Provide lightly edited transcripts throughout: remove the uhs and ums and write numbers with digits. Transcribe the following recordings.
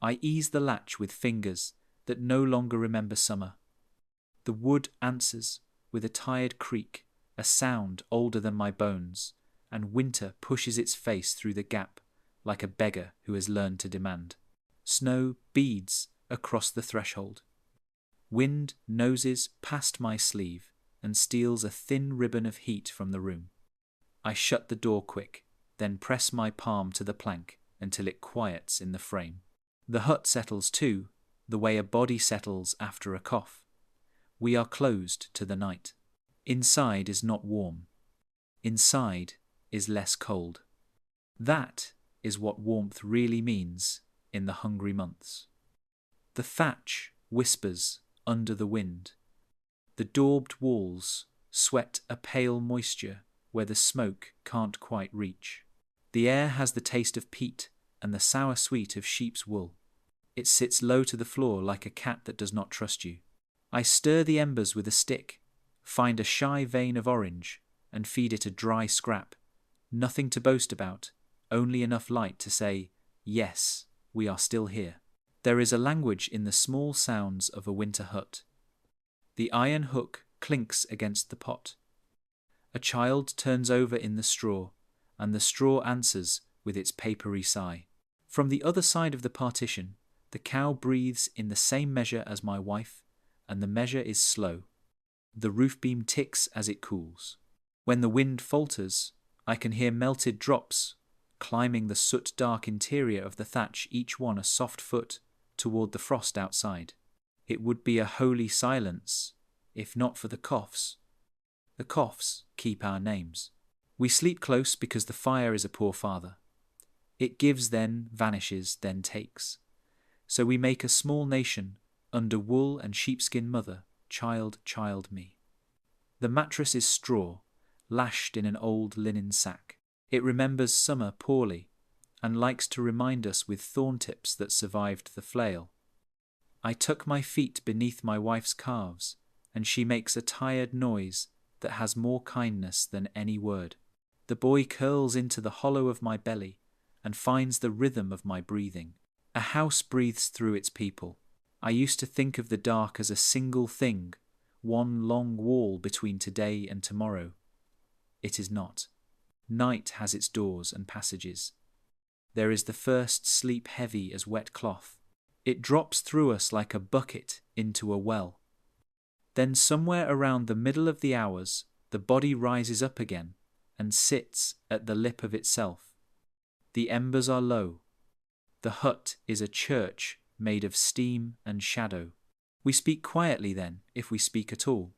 I ease the latch with fingers that no longer remember summer. The wood answers with a tired creak, a sound older than my bones, and winter pushes its face through the gap like a beggar who has learned to demand. Snow beads across the threshold. Wind noses past my sleeve and steals a thin ribbon of heat from the room. I shut the door quick, then press my palm to the plank until it quiets in the frame. The hut settles too, the way a body settles after a cough. We are closed to the night. Inside is not warm. Inside is less cold. That is what warmth really means in the hungry months. The thatch whispers under the wind. The daubed walls sweat a pale moisture where the smoke can't quite reach. The air has the taste of peat and the sour sweet of sheep's wool. It sits low to the floor like a cat that does not trust you. I stir the embers with a stick, find a shy vein of orange, and feed it a dry scrap. Nothing to boast about, only enough light to say, yes, we are still here. There is a language in the small sounds of a winter hut. The iron hook clinks against the pot. A child turns over in the straw, and the straw answers with its papery sigh. From the other side of the partition, the cow breathes in the same measure as my wife, and the measure is slow. The roof beam ticks as it cools. When the wind falters, I can hear melted drops climbing the soot-dark interior of the thatch, each one a soft foot toward the frost outside. It would be a holy silence, if not for the coughs. The coughs keep our names. We sleep close because the fire is a poor father. It gives, then vanishes, then takes. So we make a small nation under wool and sheepskin mother, child, child me. The mattress is straw, lashed in an old linen sack. It remembers summer poorly, and likes to remind us with thorn tips that survived the flail. I tuck my feet beneath my wife's calves, and she makes a tired noise that has more kindness than any word. The boy curls into the hollow of my belly and finds the rhythm of my breathing. A house breathes through its people. I used to think of the dark as a single thing, one long wall between today and tomorrow. It is not. Night has its doors and passages. There is the first sleep heavy as wet cloth. It drops through us like a bucket into a well. Then somewhere around the middle of the hours, the body rises up again and sits at the lip of itself. The embers are low. The hut is a church made of steam and shadow. We speak quietly then, if we speak at all.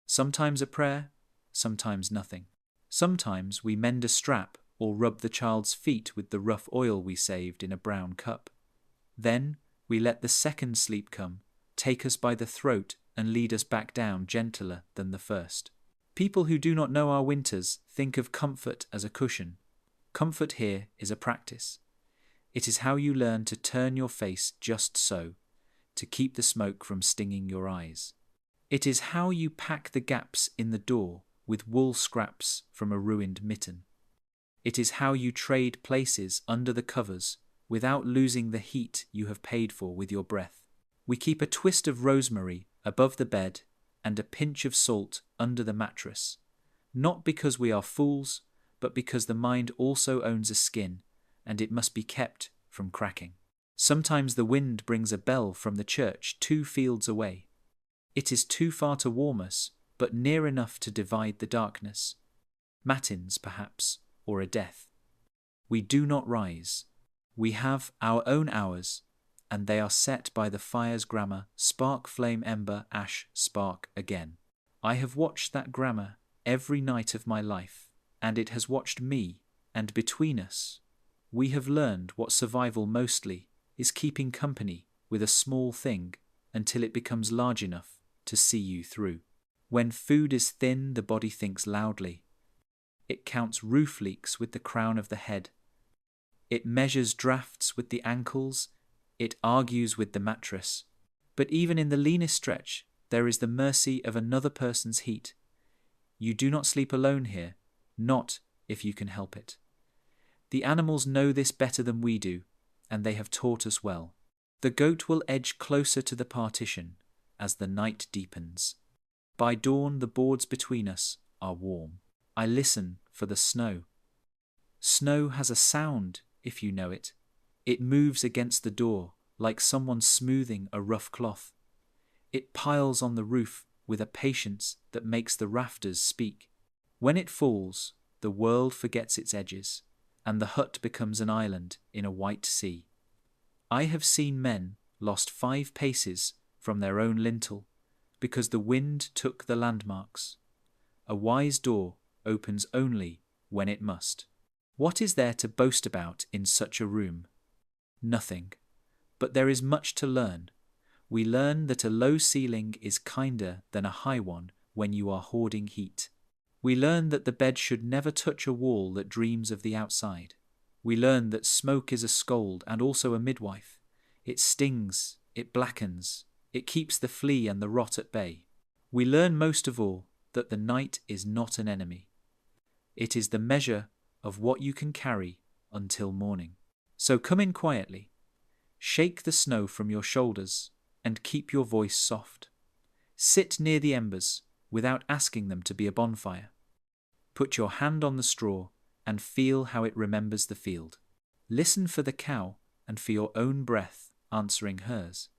Sometimes a prayer, sometimes nothing. Sometimes we mend a strap or rub the child's feet with the rough oil we saved in a brown cup. Then we let the second sleep come, take us by the throat and lead us back down gentler than the first. People who do not know our winters think of comfort as a cushion. Comfort here is a practice. It is how you learn to turn your face just so, to keep the smoke from stinging your eyes. It is how you pack the gaps in the door with wool scraps from a ruined mitten. It is how you trade places under the covers without losing the heat you have paid for with your breath. We keep a twist of rosemary above the bed and a pinch of salt under the mattress, not because we are fools, but because the mind also owns a skin, and it must be kept from cracking. Sometimes the wind brings a bell from the church 2 fields away. It is too far to warm us, but near enough to divide the darkness. Matins, perhaps, or a death. We do not rise. We have our own hours, and they are set by the fire's grammar, spark, flame, ember, ash, spark again. I have watched that grammar every night of my life, and it has watched me, and between us, we have learned what survival mostly is: keeping company with a small thing until it becomes large enough to see you through. When food is thin, the body thinks loudly. It counts roof leaks with the crown of the head. It measures drafts with the ankles. It argues with the mattress. But even in the leanest stretch, there is the mercy of another person's heat. You do not sleep alone here, not if you can help it. The animals know this better than we do, and they have taught us well. The goat will edge closer to the partition as the night deepens. By dawn the boards between us are warm. I listen for the snow. Snow has a sound, if you know it. It moves against the door like someone smoothing a rough cloth. It piles on the roof with a patience that makes the rafters speak. When it falls, the world forgets its edges, and the hut becomes an island in a white sea. I have seen men lost 5 paces from their own lintel because the wind took the landmarks. A wise door opens only when it must. What is there to boast about in such a room? Nothing. But there is much to learn. We learn that a low ceiling is kinder than a high one when you are hoarding heat. We learn that the bed should never touch a wall that dreams of the outside. We learn that smoke is a scold and also a midwife. It stings, it blackens, it keeps the flea and the rot at bay. We learn most of all that the night is not an enemy. It is the measure of what you can carry until morning. So come in quietly, shake the snow from your shoulders, and keep your voice soft. Sit near the embers without asking them to be a bonfire. Put your hand on the straw and feel how it remembers the field. Listen for the cow and for your own breath answering hers.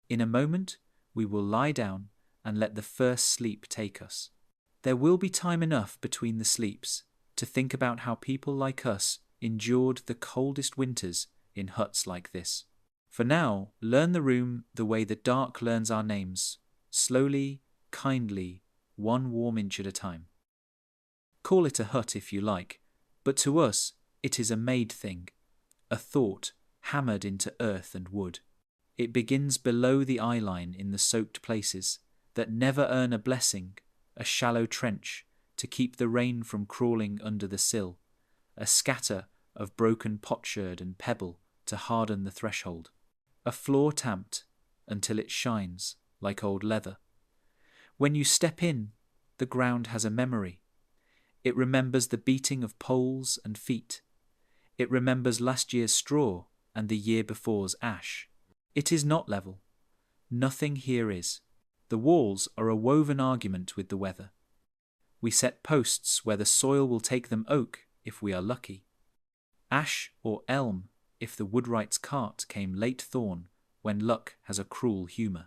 In a moment, we will lie down and let the first sleep take us. There will be time enough between the sleeps to think about how people like us endured the coldest winters in huts like this. For now, learn the room the way the dark learns our names, slowly, kindly, 1 warm inch at a time. Call it a hut if you like, but to us it is a made thing, a thought hammered into earth and wood. It begins below the eye line in the soaked places that never earn a blessing, a shallow trench to keep the rain from crawling under the sill, a scatter of broken potsherd and pebble to harden the threshold, a floor tamped until it shines like old leather. When you step in, the ground has a memory. It remembers the beating of poles and feet. It remembers last year's straw and the year before's ash. It is not level. Nothing here is. The walls are a woven argument with the weather. We set posts where the soil will take them oak if we are lucky, ash or elm if the woodwright's cart came late thorn when luck has a cruel humour.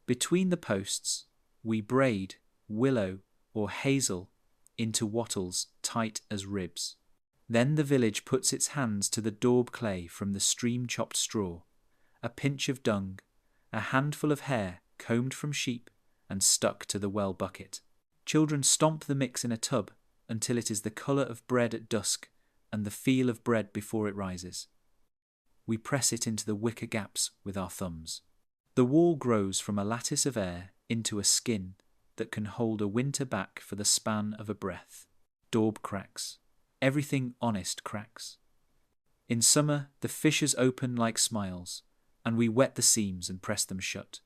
Between the posts, we braid willow or hazel into wattles tight as ribs. Then the village puts its hands to the daub clay from the stream-chopped straw, a pinch of dung, a handful of hair combed from sheep and stuck to the well bucket. Children stomp the mix in a tub until it is the colour of bread at dusk and the feel of bread before it rises. We press it into the wicker gaps with our thumbs. The wall grows from a lattice of air into a skin that can hold a winter back for the span of a breath. Daub cracks. Everything honest cracks. In summer, the fissures open like smiles, and we wet the seams and press them shut.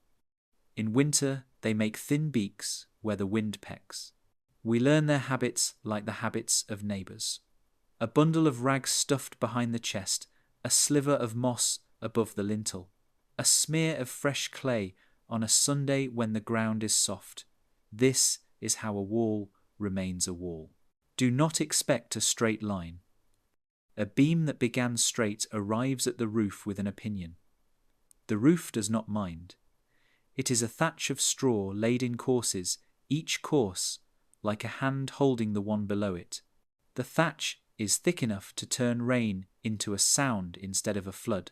In winter, they make thin beaks where the wind pecks. We learn their habits like the habits of neighbours. A bundle of rags stuffed behind the chest, a sliver of moss above the lintel, a smear of fresh clay on a Sunday when the ground is soft. This is how a wall remains a wall. Do not expect a straight line. A beam that began straight arrives at the roof with an opinion. The roof does not mind. It is a thatch of straw laid in courses, each course like a hand holding the one below it. The thatch is thick enough to turn rain into a sound instead of a flood.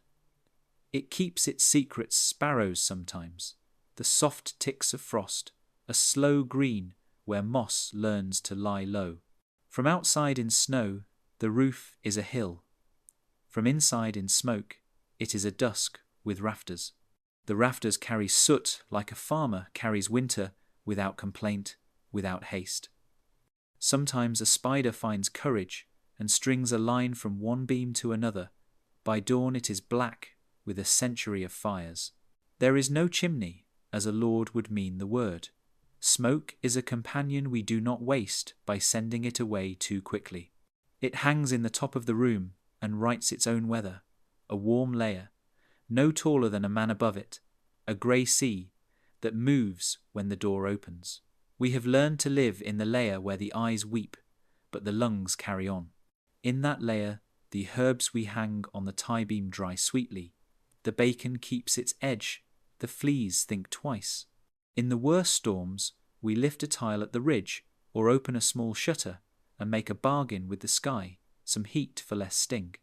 It keeps its secrets sparrows sometimes, the soft ticks of frost, a slow green where moss learns to lie low. From outside in snow, the roof is a hill. From inside in smoke, it is a dusk with rafters. The rafters carry soot like a farmer carries winter without complaint, without haste. Sometimes a spider finds courage and strings a line from one beam to another. By dawn it is black with a century of fires. There is no chimney, as a lord would mean the word. Smoke is a companion we do not waste by sending it away too quickly. It hangs in the top of the room and writes its own weather, a warm layer, no taller than a man above it, a grey sea that moves when the door opens. We have learned to live in the layer where the eyes weep, but the lungs carry on. In that layer, the herbs we hang on the tie beam dry sweetly. The bacon keeps its edge. The fleas think twice. In the worst storms, we lift a tile at the ridge or open a small shutter and make a bargain with the sky, some heat for less sting.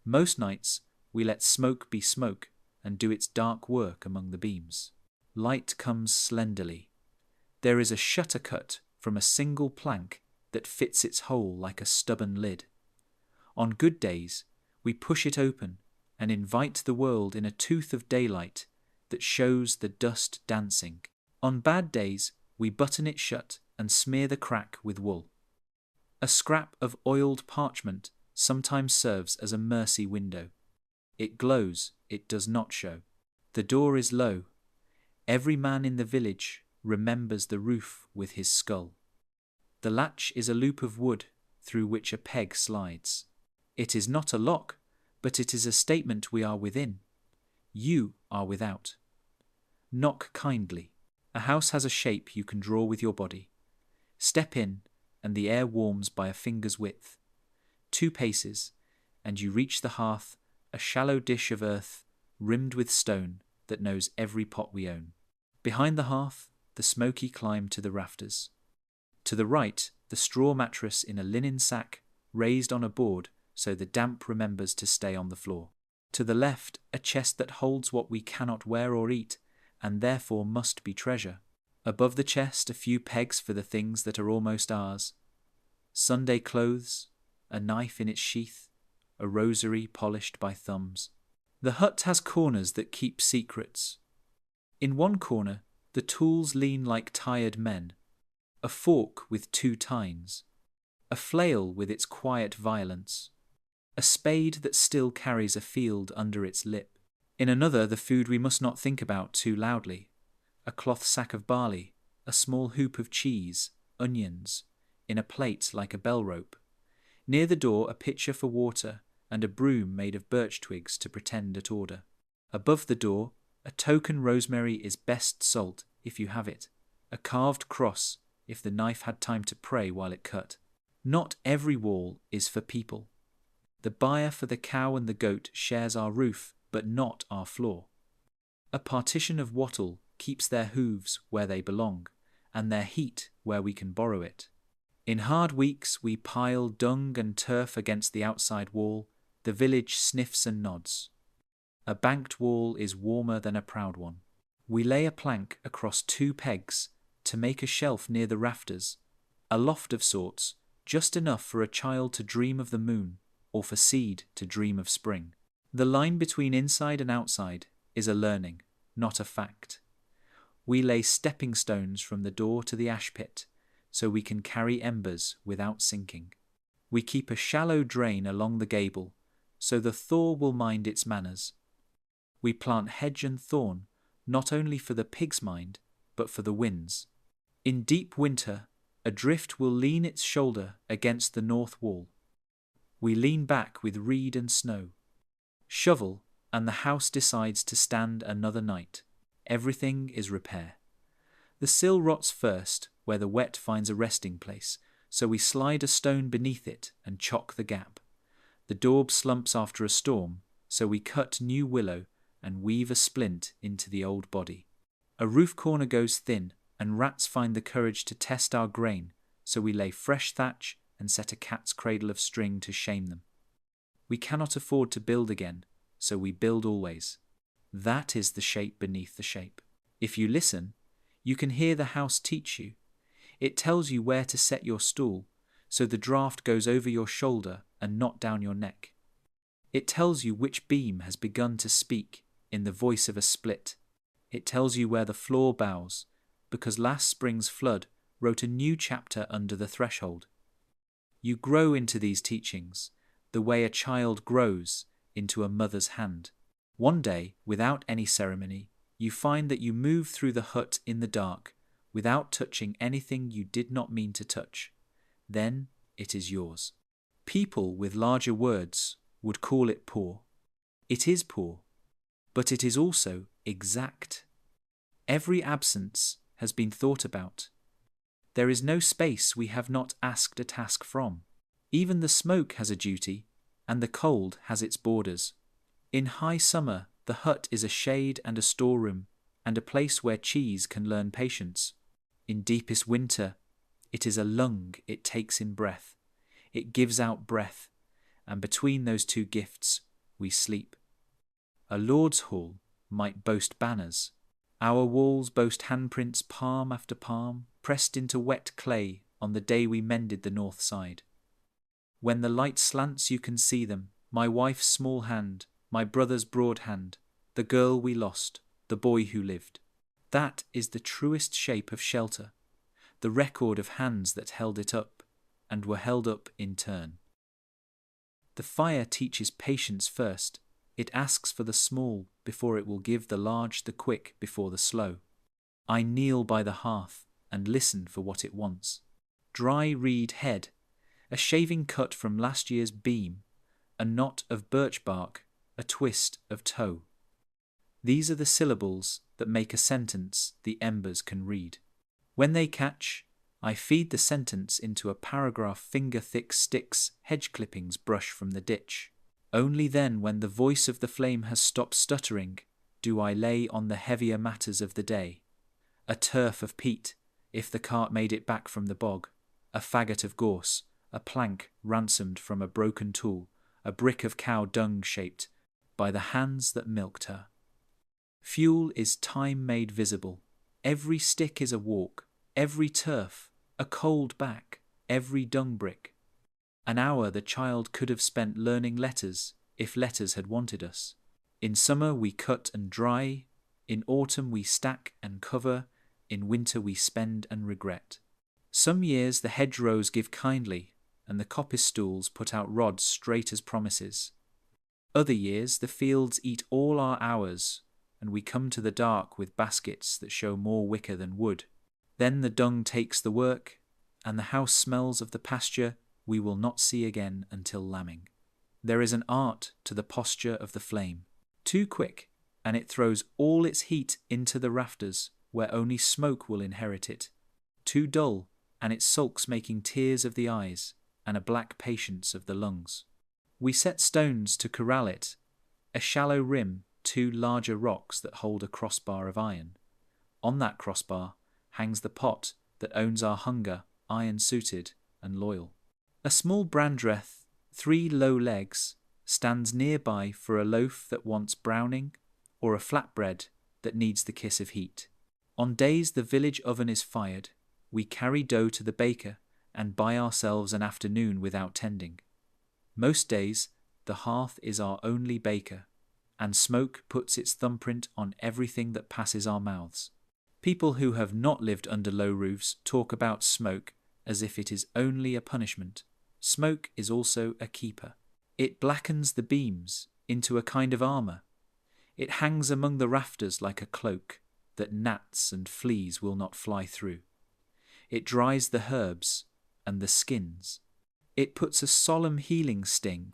Most nights, we let smoke be smoke and do its dark work among the beams. Light comes slenderly. There is a shutter cut from a single plank that fits its hole like a stubborn lid. On good days, we push it open and invite the world in a tooth of daylight that shows the dust dancing. On bad days, we button it shut and smear the crack with wool. A scrap of oiled parchment sometimes serves as a mercy window. It glows, it does not show. The door is low. Every man in the village remembers the roof with his skull. The latch is a loop of wood through which a peg slides. It is not a lock, but it is a statement we are within. You are without. Knock kindly. A house has a shape you can draw with your body. Step in, and the air warms by a finger's width. 2 paces, and you reach the hearth, a shallow dish of earth rimmed with stone that knows every pot we own. Behind the hearth, the smoky climb to the rafters. To the right, the straw mattress in a linen sack raised on a board so the damp remembers to stay on the floor. To the left, a chest that holds what we cannot wear or eat, and therefore must be treasure. Above the chest, a few pegs for the things that are almost ours. Sunday clothes, a knife in its sheath, a rosary polished by thumbs. The hut has corners that keep secrets. In one corner, the tools lean like tired men. A fork with 2 tines. A flail with its quiet violence. A spade that still carries a field under its lip. In another, the food we must not think about too loudly. A cloth sack of barley, a small hoop of cheese, onions, in a plate like a bell rope. Near the door, a pitcher for water and a broom made of birch twigs to pretend at order. Above the door, a token rosemary is best salt if you have it, a carved cross if the knife had time to pray while it cut. Not every wall is for people. The buyer for the cow and the goat shares our roof, but not our floor. A partition of wattle keeps their hooves where they belong, and their heat where we can borrow it. In hard weeks we pile dung and turf against the outside wall. The village sniffs and nods. A banked wall is warmer than a proud one. We lay a plank across 2 pegs to make a shelf near the rafters, a loft of sorts, just enough for a child to dream of the moon, or for seed to dream of spring. The line between inside and outside is a learning, not a fact. We lay stepping stones from the door to the ash pit, so we can carry embers without sinking. We keep a shallow drain along the gable, so the thaw will mind its manners. We plant hedge and thorn, not only for the pig's mind, but for the wind's. In deep winter, a drift will lean its shoulder against the north wall. We lean back with reed and snow. Shovel, and the house decides to stand another night. Everything is repair. The sill rots first, where the wet finds a resting place, so we slide a stone beneath it and chock the gap. The daub slumps after a storm, so we cut new willow and weave a splint into the old body. A roof corner goes thin, and rats find the courage to test our grain, so we lay fresh thatch and set a cat's cradle of string to shame them. We cannot afford to build again, so we build always. That is the shape beneath the shape. If you listen, you can hear the house teach you. It tells you where to set your stool, so the draught goes over your shoulder and not down your neck. It tells you which beam has begun to speak in the voice of a split. It tells you where the floor bows, because last spring's flood wrote a new chapter under the threshold. You grow into these teachings, the way a child grows into a mother's hand. One day, without any ceremony, you find that you move through the hut in the dark, without touching anything you did not mean to touch. Then it is yours. People with larger words would call it poor. It is poor. but it is also exact. Every absence has been thought about. There is no space we have not asked a task from. Even the smoke has a duty, and the cold has its borders. In high summer, the hut is a shade and a storeroom, and a place where cheese can learn patience. In deepest winter, it is a lung it takes in breath. It gives out breath, and between those two gifts, we sleep. A lord's hall might boast banners. Our walls boast handprints palm after palm, pressed into wet clay on the day we mended the north side. When the light slants you can see them, my wife's small hand, my brother's broad hand, the girl we lost, the boy who lived. That is the truest shape of shelter, the record of hands that held it up, and were held up in turn. The fire teaches patience first. It asks for the small before it will give the large, the quick before the slow. I kneel by the hearth and listen for what it wants. Dry reed head, a shaving cut from last year's beam, a knot of birch bark, a twist of toe. These are the syllables that make a sentence the embers can read. When they catch, I feed the sentence into a paragraph finger-thick sticks hedge clippings brush from the ditch. Only then, when the voice of the flame has stopped stuttering, do I lay on the heavier matters of the day. A turf of peat, if the cart made it back from the bog, a faggot of gorse, a plank ransomed from a broken tool, a brick of cow dung shaped by the hands that milked her. Fuel is time made visible. Every stick is a walk, every turf, a cold back, every dung brick. An hour the child could have spent learning letters, if letters had wanted us. In summer we cut and dry, in autumn we stack and cover, in winter we spend and regret. Some years the hedgerows give kindly, and the coppice stools put out rods straight as promises. Other years the fields eat all our hours, and we come to the dark with baskets that show more wicker than wood. Then the dung takes the work, and the house smells of the pasture we will not see again until lambing. There is an art to the posture of the flame. Too quick, and it throws all its heat into the rafters, where only smoke will inherit it. Too dull, and it sulks, making tears of the eyes, and a black patience of the lungs. We set stones to corral it, a shallow rim, two larger rocks that hold a crossbar of iron. On that crossbar hangs the pot that owns our hunger, iron-suited and loyal. A small brandreth, 3 low legs, stands nearby for a loaf that wants browning, or a flatbread that needs the kiss of heat. On days the village oven is fired, we carry dough to the baker and buy ourselves an afternoon without tending. Most days the hearth is our only baker, and smoke puts its thumbprint on everything that passes our mouths. People who have not lived under low roofs talk about smoke as if it is only a punishment. Smoke is also a keeper. It blackens the beams into a kind of armour. It hangs among the rafters like a cloak that gnats and fleas will not fly through. It dries the herbs and the skins. It puts a solemn healing sting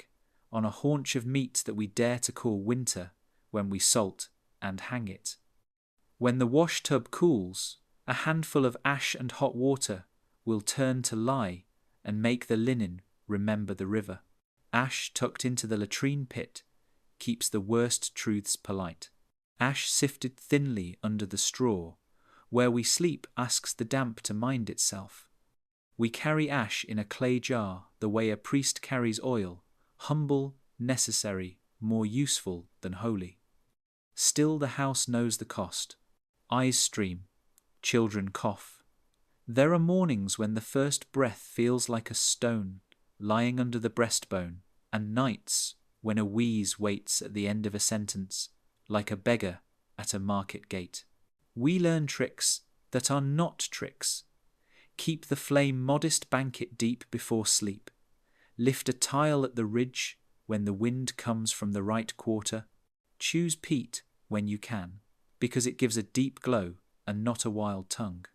on a haunch of meat that we dare to call winter when we salt and hang it. When the wash tub cools, a handful of ash and hot water will turn to lye and make the linen remember the river. Ash tucked into the latrine pit keeps the worst truths polite. Ash sifted thinly under the straw, where we sleep asks the damp to mind itself. We carry ash in a clay jar the way a priest carries oil, humble, necessary, more useful than holy. Still the house knows the cost. Eyes stream, children cough. There are mornings when the first breath feels like a stone lying under the breastbone, and nights when a wheeze waits at the end of a sentence, like a beggar at a market gate. We learn tricks that are not tricks. Keep the flame modest banquet deep before sleep. Lift a tile at the ridge when the wind comes from the right quarter. Choose peat when you can, because it gives a deep glow and not a wild tongue.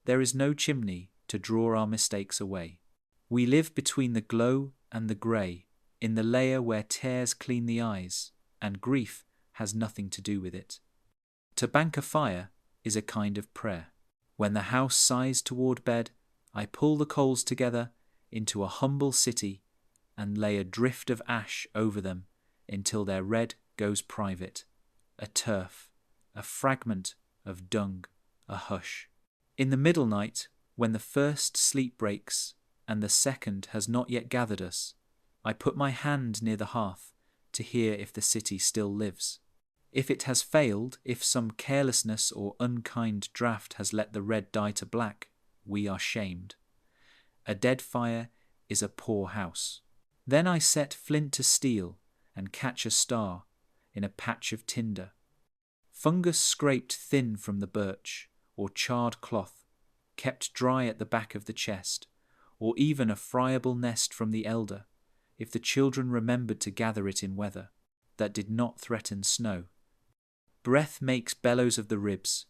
There is no chimney to draw our mistakes away. We live between the glow and the grey, in the layer where tears clean the eyes, and grief has nothing to do with it. To bank a fire is a kind of prayer. When the house sighs toward bed, I pull the coals together into a humble city and lay a drift of ash over them until their red goes private, a turf, a fragment of dung, a hush. In the middle night, when the first sleep breaks and the second has not yet gathered us, I put my hand near the hearth to hear if the city still lives. If it has failed, if some carelessness or unkind draught has let the red die to black, we are shamed. A dead fire is a poor house. Then I set flint to steel and catch a star in a patch of tinder. Fungus scraped thin from the birch, or charred cloth, kept dry at the back of the chest, or even a friable nest from the elder, if the children remembered to gather it in weather that did not threaten snow. Breath makes bellows of the ribs.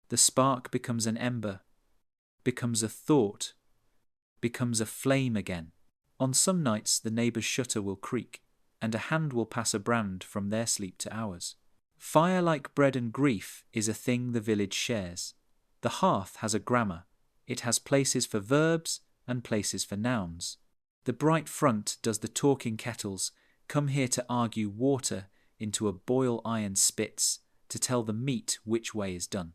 The spark becomes an ember, becomes a thought, becomes a flame again. On some nights the neighbour's shutter will creak, and a hand will pass a brand from their sleep to ours. Fire, like bread and grief, is a thing the village shares. The hearth has a grammar. It has places for verbs and places for nouns. The bright front does the talking kettles come here to argue water into a boil iron spits to tell the meat which way is done.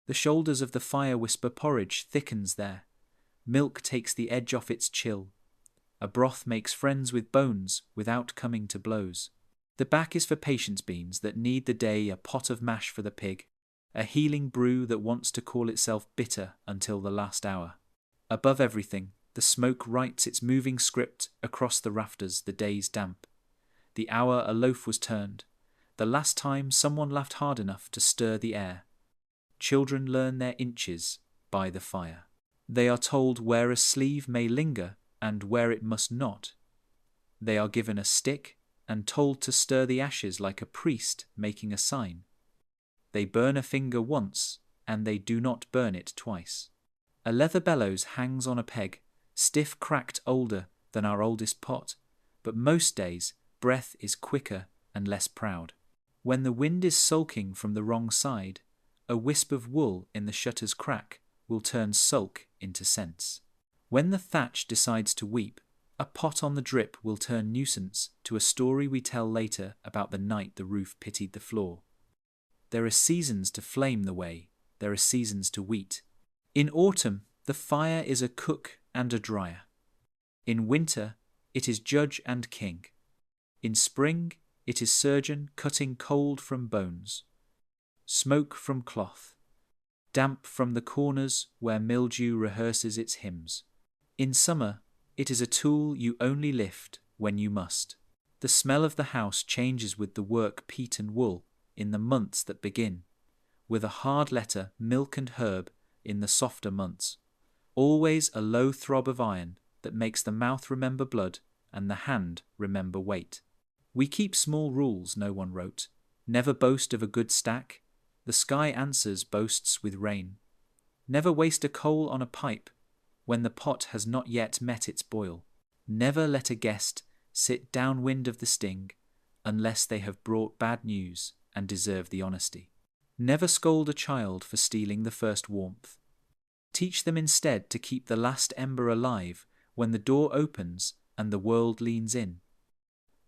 The shoulders of the fire whisper porridge thickens there. Milk takes the edge off its chill. A broth makes friends with bones without coming to blows. The back is for patience beans that need the day a pot of mash for the pig, a healing brew that wants to call itself bitter until the last hour. Above everything, the smoke writes its moving script across the rafters, the day's damp. The hour a loaf was turned, the last time someone laughed hard enough to stir the air. Children learn their inches by the fire. They are told where a sleeve may linger and where it must not. They are given a stick and told to stir the ashes like a priest making a sign. They burn a finger once, and they do not burn it twice. A leather bellows hangs on a peg, stiff cracked older than our oldest pot, but most days breath is quicker and less proud. When the wind is sulking from the wrong side, a wisp of wool in the shutter's crack will turn sulk into sense. When the thatch decides to weep, a pot on the drip will turn nuisance to a story we tell later about the night the roof pitied the floor. There are seasons to flame the way, there are seasons to wheat. In autumn, the fire is a cook and a dryer. In winter, it is judge and king. In spring, it is surgeon cutting cold from bones, smoke from cloth, damp from the corners where mildew rehearses its hymns. In summer, it is a tool you only lift when you must. The smell of the house changes with the work peat and wool in the months that begin, with a hard letter milk and herb in the softer months. Always a low throb of iron that makes the mouth remember blood and the hand remember weight. We keep small rules no one wrote. Never boast of a good stack. The sky answers boasts with rain. Never waste a coal on a pipe when the pot has not yet met its boil. Never let a guest sit downwind of the sting unless they have brought bad news and deserve the honesty. Never scold a child for stealing the first warmth. Teach them instead to keep the last ember alive when the door opens and the world leans in.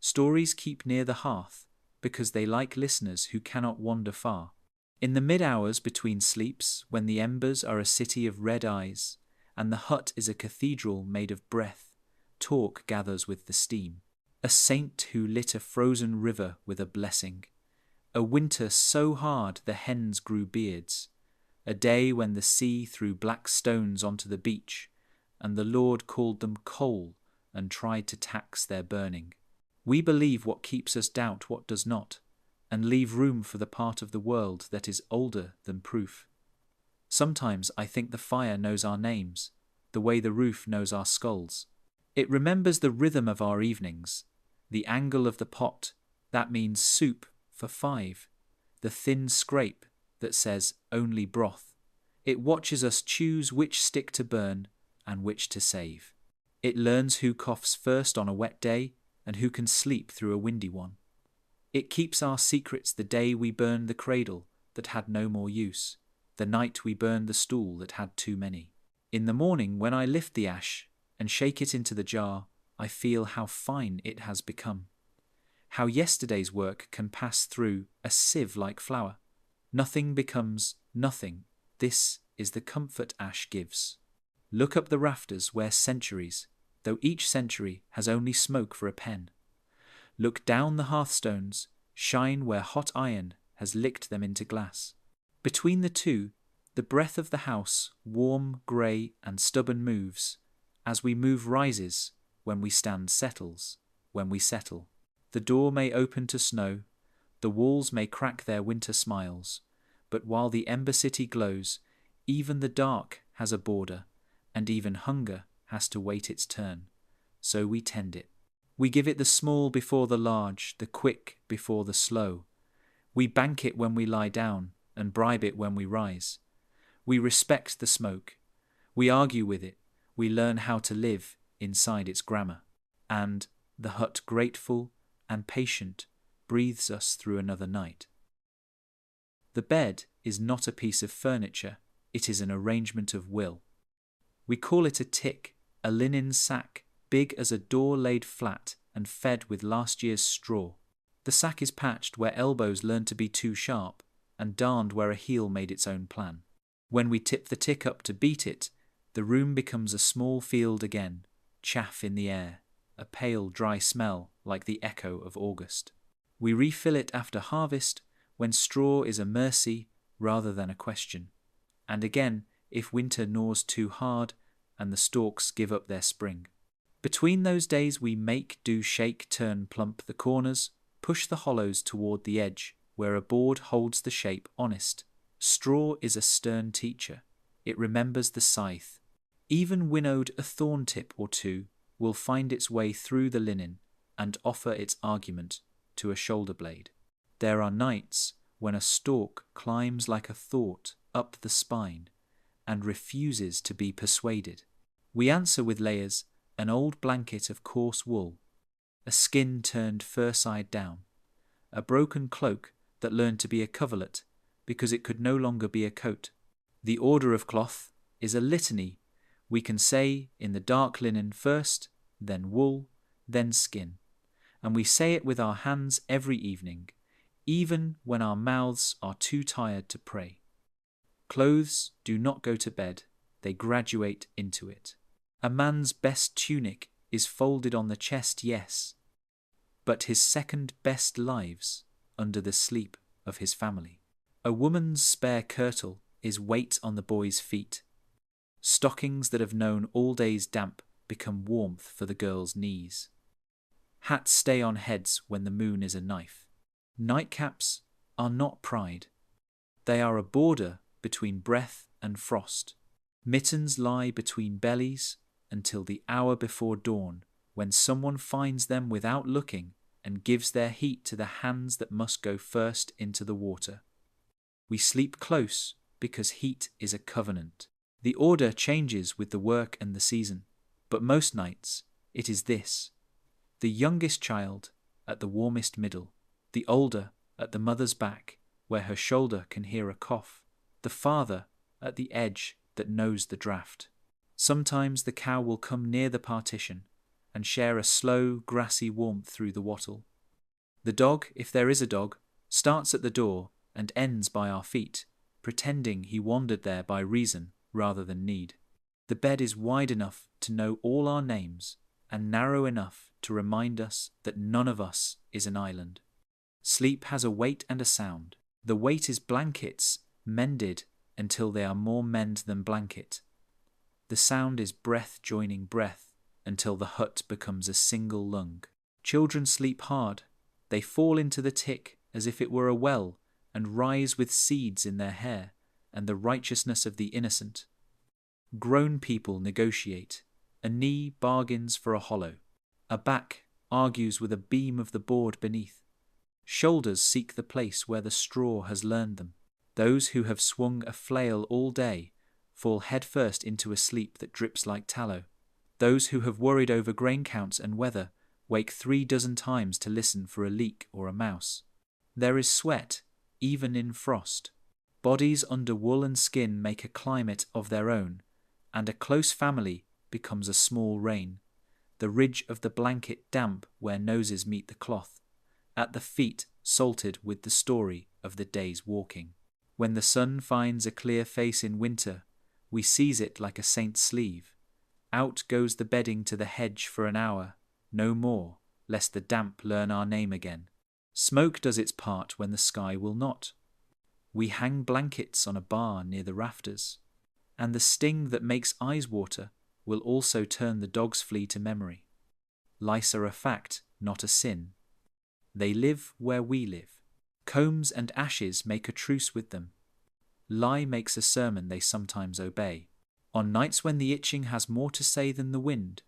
Stories keep near the hearth because they like listeners who cannot wander far. In the mid-hours between sleeps, when the embers are a city of red eyes and the hut is a cathedral made of breath, talk gathers with the steam. A saint who lit a frozen river with a blessing. A winter so hard the hens grew beards. A day when the sea threw black stones onto the beach, and the Lord called them coal and tried to tax their burning. We believe what keeps us doubt what does not, and leave room for the part of the world that is older than proof. Sometimes I think the fire knows our names, the way the roof knows our skulls. It remembers the rhythm of our evenings, the angle of the pot, that means soup for 5, the thin scrape that says only broth. It watches us choose which stick to burn and which to save. It learns who coughs first on a wet day and who can sleep through a windy one. It keeps our secrets the day we burned the cradle that had no more use, the night we burned the stool that had too many. In the morning, when I lift the ash and shake it into the jar, I feel how fine it has become. How yesterday's work can pass through a sieve like flour. Nothing becomes nothing. This is the comfort ash gives. Look up the rafters where centuries, though each century has only smoke for a pen. Look down the hearthstones, shine where hot iron has licked them into glass. Between the two, the breath of the house, warm, grey and stubborn, moves. As we move rises, when we stand settles, when we settle. The door may open to snow, the walls may crack their winter smiles, but while the ember city glows, even the dark has a border, and even hunger has to wait its turn. So we tend it. We give it the small before the large, the quick before the slow. We bank it when we lie down, and bribe it when we rise. We respect the smoke. We argue with it. We learn how to live inside its grammar. And the hut, grateful and patient, breathes us through another night. The bed is not a piece of furniture, it is an arrangement of will. We call it a tick, a linen sack, big as a door laid flat and fed with last year's straw. The sack is patched where elbows learned to be too sharp, and darned where a heel made its own plan. When we tip the tick up to beat it, the room becomes a small field again, chaff in the air, a pale dry smell like the echo of August. We refill it after harvest, when straw is a mercy rather than a question, and again if winter gnaws too hard and the stalks give up their spring. Between those days we make, do, shake, turn, plump the corners, push the hollows toward the edge, where a board holds the shape honest. Straw is a stern teacher. It remembers the scythe. Even winnowed a thorn tip or two will find its way through the linen and offer its argument to a shoulder blade. There are nights when a stalk climbs like a thought up the spine and refuses to be persuaded. We answer with layers, an old blanket of coarse wool, a skin turned fur side down, a broken cloak that learned to be a coverlet because it could no longer be a coat. The order of cloth is a litany. We can say in the dark linen first, then wool, then skin, and we say it with our hands every evening, even when our mouths are too tired to pray. Clothes do not go to bed, they graduate into it. A man's best tunic is folded on the chest, yes, but his second best lives under the sleep of his family. A woman's spare kirtle is weight on the boy's feet. Stockings that have known all day's damp become warmth for the girl's knees. Hats stay on heads when the moon is a knife. Nightcaps are not pride. They are a border between breath and frost. Mittens lie between bellies until the hour before dawn, when someone finds them without looking and gives their heat to the hands that must go first into the water. We sleep close because heat is a covenant. The order changes with the work and the season, but most nights it is this: the youngest child at the warmest middle, the older at the mother's back where her shoulder can hear a cough, the father at the edge that knows the draught. Sometimes the cow will come near the partition and share a slow, grassy warmth through the wattle. The dog, if there is a dog, starts at the door and ends by our feet, pretending he wandered there by reason rather than need. The bed is wide enough to know all our names and narrow enough to remind us that none of us is an island. Sleep has a weight and a sound. The weight is blankets mended until they are more mend than blanket. The sound is breath joining breath until the hut becomes a single lung. Children sleep hard. They fall into the tick as if it were a well and rise with seeds in their hair and the righteousness of the innocent. Grown people negotiate. A knee bargains for a hollow. A back argues with a beam of the board beneath. Shoulders seek the place where the straw has learned them. Those who have swung a flail all day fall headfirst into a sleep that drips like tallow. Those who have worried over grain counts and weather wake 36 times to listen for a leak or a mouse. There is sweat, even in frost. Bodies under wool and skin make a climate of their own, and a close family becomes a small rain. The ridge of the blanket damp where noses meet the cloth, at the feet salted with the story of the day's walking. When the sun finds a clear face in winter, we seize it like a saint's sleeve. Out goes the bedding to the hedge for an hour, no more, lest the damp learn our name again. Smoke does its part when the sky will not. We hang blankets on a bar near the rafters, and the sting that makes eyes water will also turn the dog's flea to memory. Lice are a fact, not a sin. They live where we live. Combs and ashes make a truce with them. Lie makes a sermon they sometimes obey. On nights when the itching has more to say than the wind,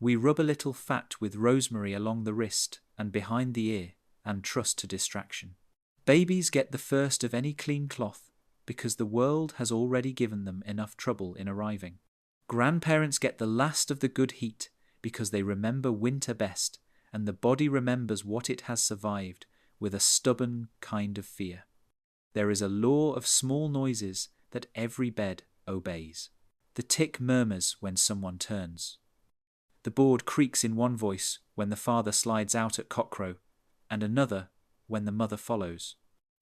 we rub a little fat with rosemary along the wrist and behind the ear and trust to distraction. Babies get the first of any clean cloth because the world has already given them enough trouble in arriving. Grandparents get the last of the good heat because they remember winter best, and the body remembers what it has survived with a stubborn kind of fear. There is a law of small noises that every bed obeys. The tick murmurs when someone turns. The board creaks in one voice when the father slides out at cockcrow, and another when the mother follows.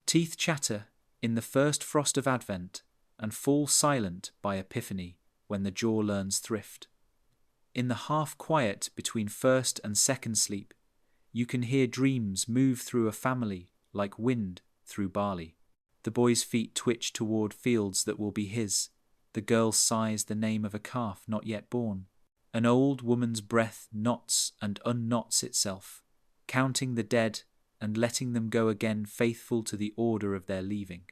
Teeth chatter in the first frost of Advent and fall silent by Epiphany when the jaw learns thrift. In the half-quiet between first and second sleep, you can hear dreams move through a family like wind through barley. The boy's feet twitch toward fields that will be his. The girl sighs the name of a calf not yet born. An old woman's breath knots and unknots itself, counting the dead and letting them go again faithful to the order of their leaving.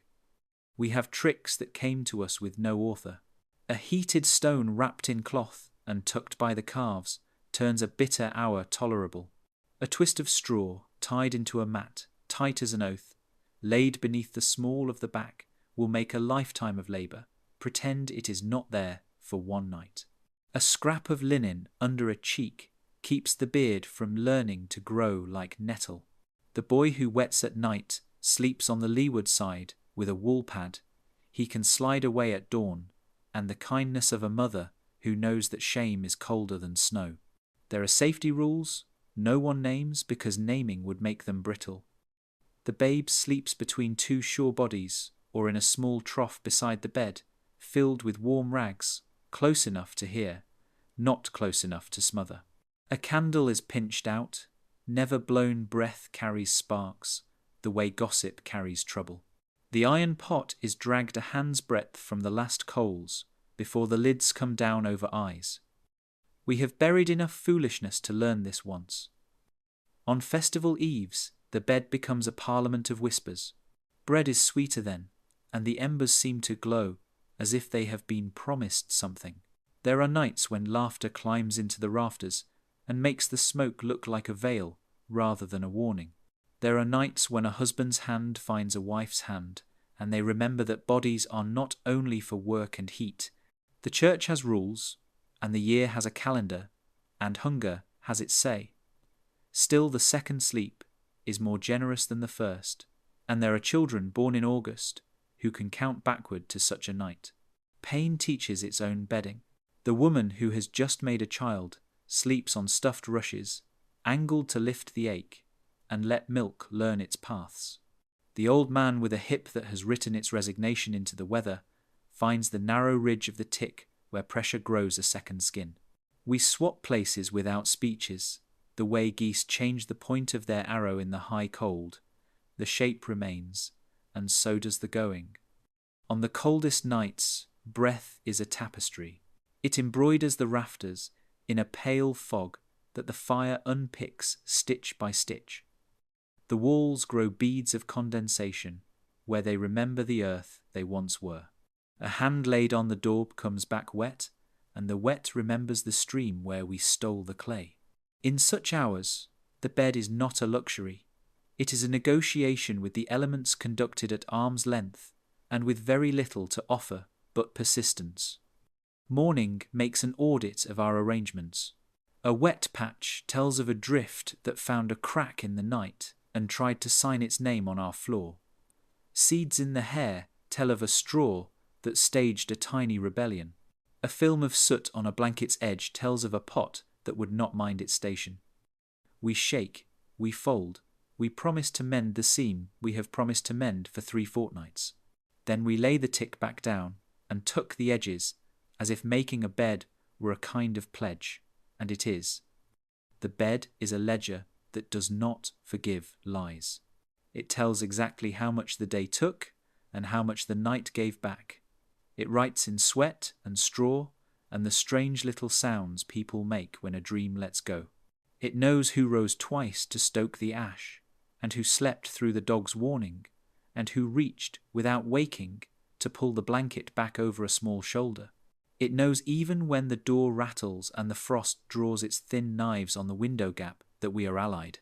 We have tricks that came to us with no author. A heated stone wrapped in cloth and tucked by the calves turns a bitter hour tolerable. A twist of straw tied into a mat, tight as an oath, laid beneath the small of the back, will make a lifetime of labour. Pretend it is not there for one night. A scrap of linen under a cheek keeps the beard from learning to grow like nettle. The boy who wets at night sleeps on the leeward side with a wool pad. He can slide away at dawn, and the kindness of a mother who knows that shame is colder than snow. There are safety rules no one names because naming would make them brittle. The babe sleeps between two sure bodies or in a small trough beside the bed, filled with warm rags, close enough to hear, not close enough to smother. A candle is pinched out, never blown breath carries sparks, the way gossip carries trouble. The iron pot is dragged a hand's breadth from the last coals before the lids come down over eyes. We have buried enough foolishness to learn this once. On festival eves, the bed becomes a parliament of whispers. Bread is sweeter then, and the embers seem to glow as if they have been promised something. There are nights when laughter climbs into the rafters and makes the smoke look like a veil rather than a warning. There are nights when a husband's hand finds a wife's hand, and they remember that bodies are not only for work and heat. The church has rules, and the year has a calendar, and hunger has its say. Still, the second sleep is more generous than the first, and there are children born in August who can count backward to such a night. Pain teaches its own bedding. The woman who has just made a child sleeps on stuffed rushes, angled to lift the ache, and let milk learn its paths. The old man with a hip that has written its resignation into the weather finds the narrow ridge of the tick where pressure grows a second skin. We swap places without speeches, the way geese change the point of their arrow in the high cold. The shape remains, and so does the going. On the coldest nights, breath is a tapestry. It embroiders the rafters in a pale fog that the fire unpicks stitch by stitch. The walls grow beads of condensation where they remember the earth they once were. A hand laid on the daub comes back wet, and the wet remembers the stream where we stole the clay. In such hours, the bed is not a luxury. It is a negotiation with the elements conducted at arm's length and with very little to offer but persistence. Morning makes an audit of our arrangements. A wet patch tells of a drift that found a crack in the night and tried to sign its name on our floor. Seeds in the hair tell of a straw that staged a tiny rebellion. A film of soot on a blanket's edge tells of a pot that would not mind its station. We shake, we fold, we promise to mend the seam we have promised to mend for 3 fortnights. Then we lay the tick back down and tuck the edges as if making a bed were a kind of pledge, and it is. The bed is a ledger that does not forgive lies. It tells exactly how much the day took and how much the night gave back. It writes in sweat and straw and the strange little sounds people make when a dream lets go. It knows who rose twice to stoke the ash, and who slept through the dog's warning, and who reached, without waking, to pull the blanket back over a small shoulder. It knows even when the door rattles and the frost draws its thin knives on the window gap that we are allied.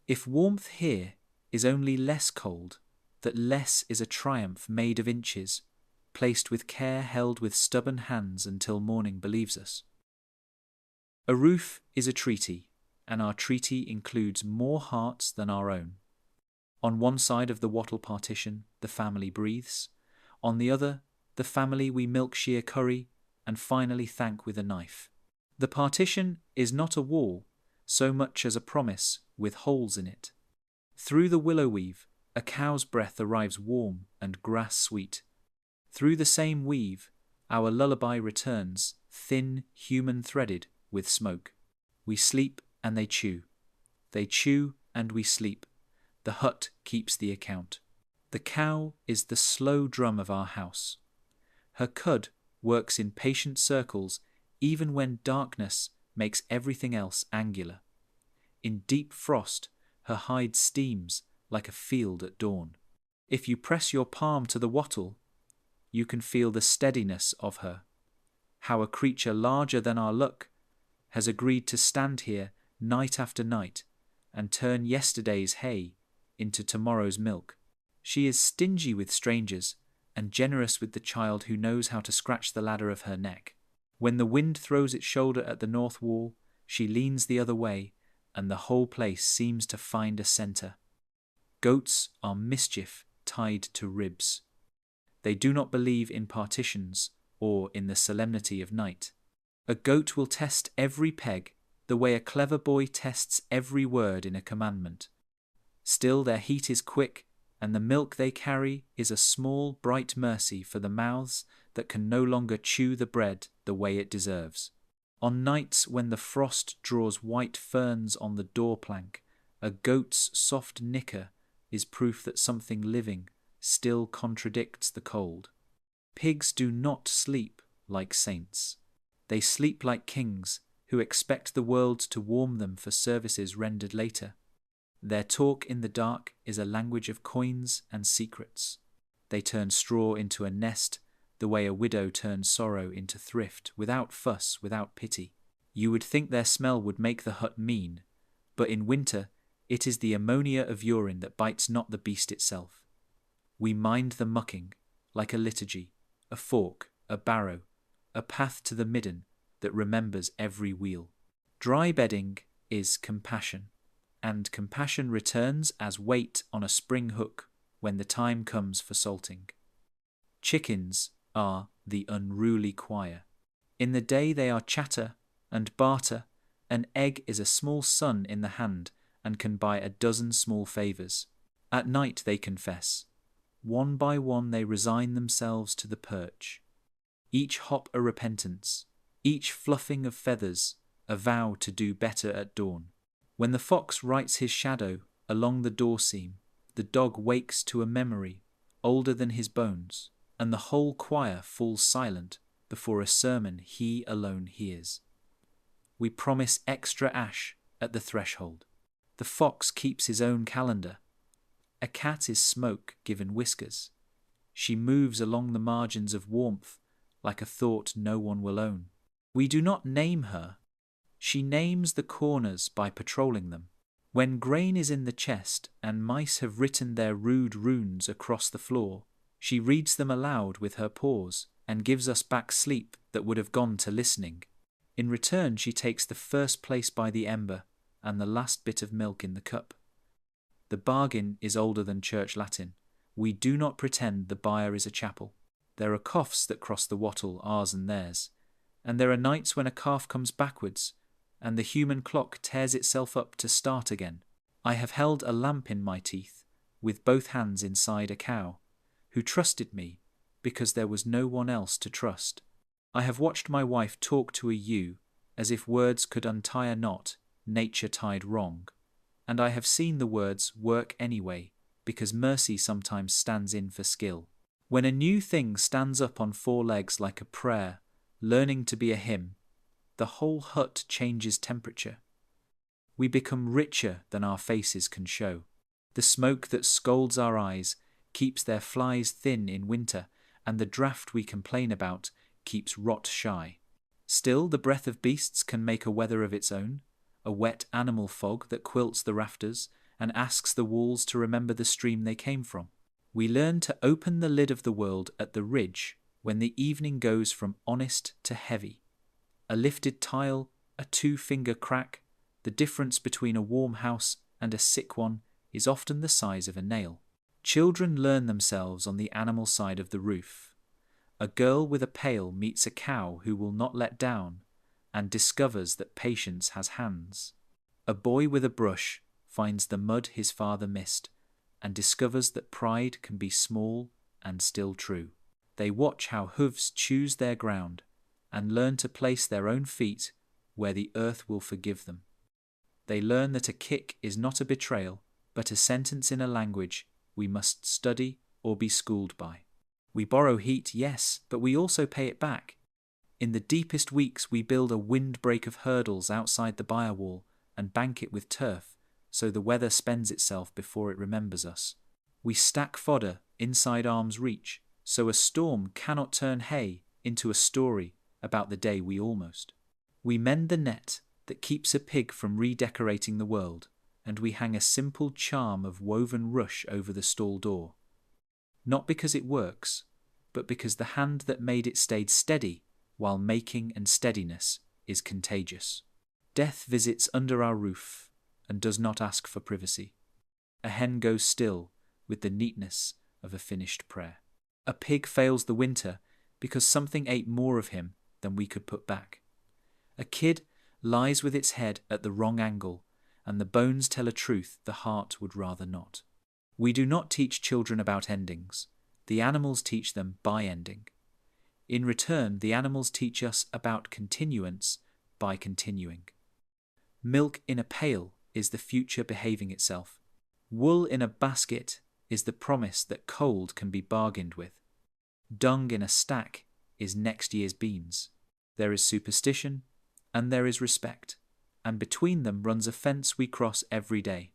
If warmth here is only less cold, that less is a triumph made of inches, placed with care, held with stubborn hands until morning believes us. A roof is a treaty, and our treaty includes more hearts than our own. On one side of the wattle partition, the family breathes. On the other, the family we milk shear curry and finally thank with a knife. The partition is not a wall, so much as a promise with holes in it. Through the willow weave, a cow's breath arrives warm and grass sweet. Through the same weave, our lullaby returns, thin, human-threaded with smoke. We sleep and they chew. They chew and we sleep. The hut keeps the account. The cow is the slow drum of our house. Her cud works in patient circles even when darkness makes everything else angular. In deep frost, her hide steams like a field at dawn. If you press your palm to the wattle, you can feel the steadiness of her. How a creature larger than our luck has agreed to stand here night after night and turn yesterday's hay into tomorrow's milk. She is stingy with strangers and generous with the child who knows how to scratch the ladder of her neck. When the wind throws its shoulder at the north wall, she leans the other way, and the whole place seems to find a centre. Goats are mischief tied to ribs. They do not believe in partitions or in the solemnity of night. A goat will test every peg the way a clever boy tests every word in a commandment. Still their heat is quick, and the milk they carry is a small, bright mercy for the mouths that can no longer chew the bread the way it deserves. On nights when the frost draws white ferns on the door plank, a goat's soft nicker is proof that something living still contradicts the cold. Pigs do not sleep like saints. They sleep like kings who expect the world to warm them for services rendered later. Their talk in the dark is a language of coins and secrets. They turn straw into a nest the way a widow turns sorrow into thrift, without fuss, without pity. You would think their smell would make the hut mean, but in winter it is the ammonia of urine that bites not the beast itself. We mind the mucking, like a liturgy, a fork, a barrow, a path to the midden that remembers every wheel. Dry bedding is compassion, and compassion returns as weight on a spring hook when the time comes for salting. Chickens are the unruly choir. In the day they are chatter and barter. An egg is a small sun in the hand and can buy a dozen small favours. At night they confess. One by one they resign themselves to the perch. Each hop a repentance, each fluffing of feathers a vow to do better at dawn. When the fox writes his shadow along the door seam, the dog wakes to a memory older than his bones, and the whole choir falls silent before a sermon he alone hears. We promise extra ash at the threshold. The fox keeps his own calendar. A cat is smoke given whiskers. She moves along the margins of warmth like a thought no one will own. We do not name her. She names the corners by patrolling them. When grain is in the chest and mice have written their rude runes across the floor, she reads them aloud with her paws and gives us back sleep that would have gone to listening. In return, she takes the first place by the ember and the last bit of milk in the cup. The bargain is older than church Latin. We do not pretend the byre is a chapel. There are coughs that cross the wattle, ours and theirs, and there are nights when a calf comes backwards, and the human clock tears itself up to start again. I have held a lamp in my teeth, with both hands inside a cow, who trusted me because there was no one else to trust. I have watched my wife talk to a ewe as if words could untie a knot nature tied wrong, and I have seen the words work anyway because mercy sometimes stands in for skill. When a new thing stands up on four legs like a prayer, learning to be a hymn, the whole hut changes temperature. We become richer than our faces can show. The smoke that scalds our eyes keeps their flies thin in winter, and the draught we complain about keeps rot shy. Still, the breath of beasts can make a weather of its own, a wet animal fog that quilts the rafters and asks the walls to remember the stream they came from. We learn to open the lid of the world at the ridge when the evening goes from honest to heavy. A lifted tile, a two-finger crack, the difference between a warm house and a sick one is often the size of a nail. Children learn themselves on the animal side of the roof. A girl with a pail meets a cow who will not let down and discovers that patience has hands. A boy with a brush finds the mud his father missed and discovers that pride can be small and still true. They watch how hooves choose their ground and learn to place their own feet where the earth will forgive them. They learn that a kick is not a betrayal, but a sentence in a language we must study or be schooled by. We borrow heat, yes, but we also pay it back. In the deepest weeks we build a windbreak of hurdles outside the byre wall and bank it with turf, so the weather spends itself before it remembers us. We stack fodder inside arm's reach, so a storm cannot turn hay into a story about the day we almost. We mend the net that keeps a pig from redecorating the world, and we hang a simple charm of woven rush over the stall door. Not because it works, but because the hand that made it stayed steady while making, and steadiness is contagious. Death visits under our roof and does not ask for privacy. A hen goes still with the neatness of a finished prayer. A pig fails the winter because something ate more of him than we could put back. A kid lies with its head at the wrong angle, and the bones tell a truth the heart would rather not. We do not teach children about endings. The animals teach them by ending. In return, the animals teach us about continuance by continuing. Milk in a pail is the future behaving itself. Wool in a basket is the promise that cold can be bargained with. Dung in a stack is next year's beans. There is superstition and there is respect, and between them runs a fence we cross every day.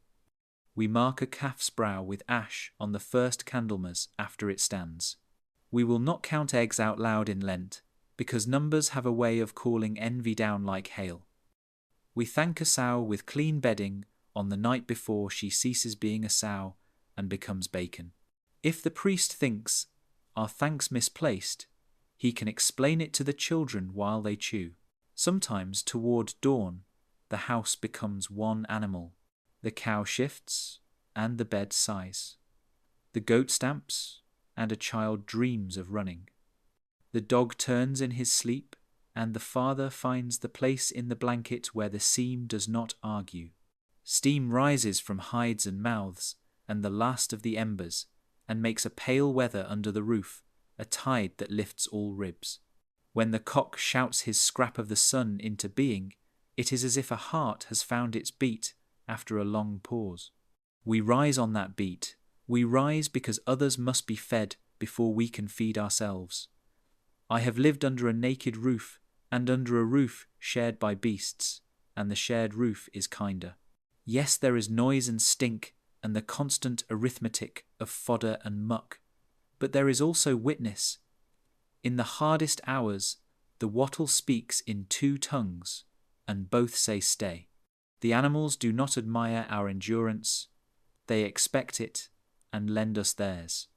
We mark a calf's brow with ash on the first Candlemas after it stands. We will not count eggs out loud in Lent, because numbers have a way of calling envy down like hail. We thank a sow with clean bedding on the night before she ceases being a sow and becomes bacon. If the priest thinks our thanks misplaced, he can explain it to the children while they chew. Sometimes toward dawn, the house becomes one animal. The cow shifts and the bed sighs. The goat stamps and a child dreams of running. The dog turns in his sleep and the father finds the place in the blanket where the seam does not argue. Steam rises from hides and mouths and the last of the embers and makes a pale weather under the roof, a tide that lifts all ribs. When the cock shouts his scrap of the sun into being, it is as if a heart has found its beat after a long pause. We rise on that beat. We rise because others must be fed before we can feed ourselves. I have lived under a naked roof and under a roof shared by beasts, and the shared roof is kinder. Yes, there is noise and stink and the constant arithmetic of fodder and muck, but there is also witness. In the hardest hours, the wattle speaks in two tongues, and both say stay. The animals do not admire our endurance, they expect it and lend us theirs.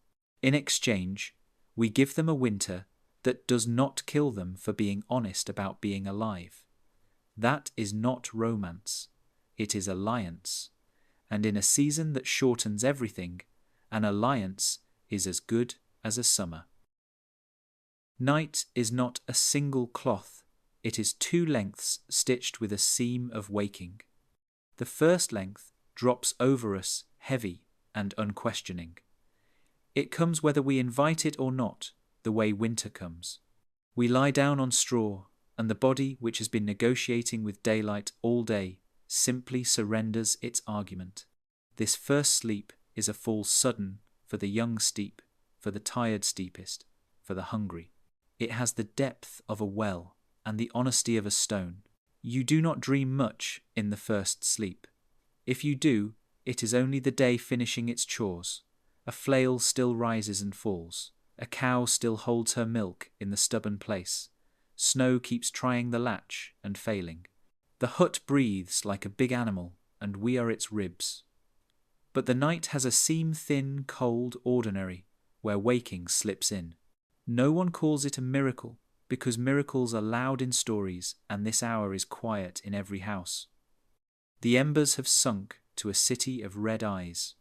In exchange, we give them a winter that does not kill them for being honest about being alive. That is not romance. It is alliance. And in a season that shortens everything, an alliance is as good as a summer. Night is not a single cloth. It is two lengths stitched with a seam of waking. The first length drops over us heavy and unquestioning. It comes whether we invite it or not, the way winter comes. We lie down on straw, and the body which has been negotiating with daylight all day simply surrenders its argument. This first sleep is a fall sudden for the young steep, for the tired steepest, for the hungry. It has the depth of a well and the honesty of a stone. You do not dream much in the first sleep. If you do, it is only the day finishing its chores. A flail still rises and falls. A cow still holds her milk in the stubborn place. Snow keeps trying the latch and failing. The hut breathes like a big animal, and we are its ribs. But the night has a seam-thin, cold ordinary, where waking slips in. No one calls it a miracle, because miracles are loud in stories, and this hour is quiet in every house. The embers have sunk to a city of red eyes.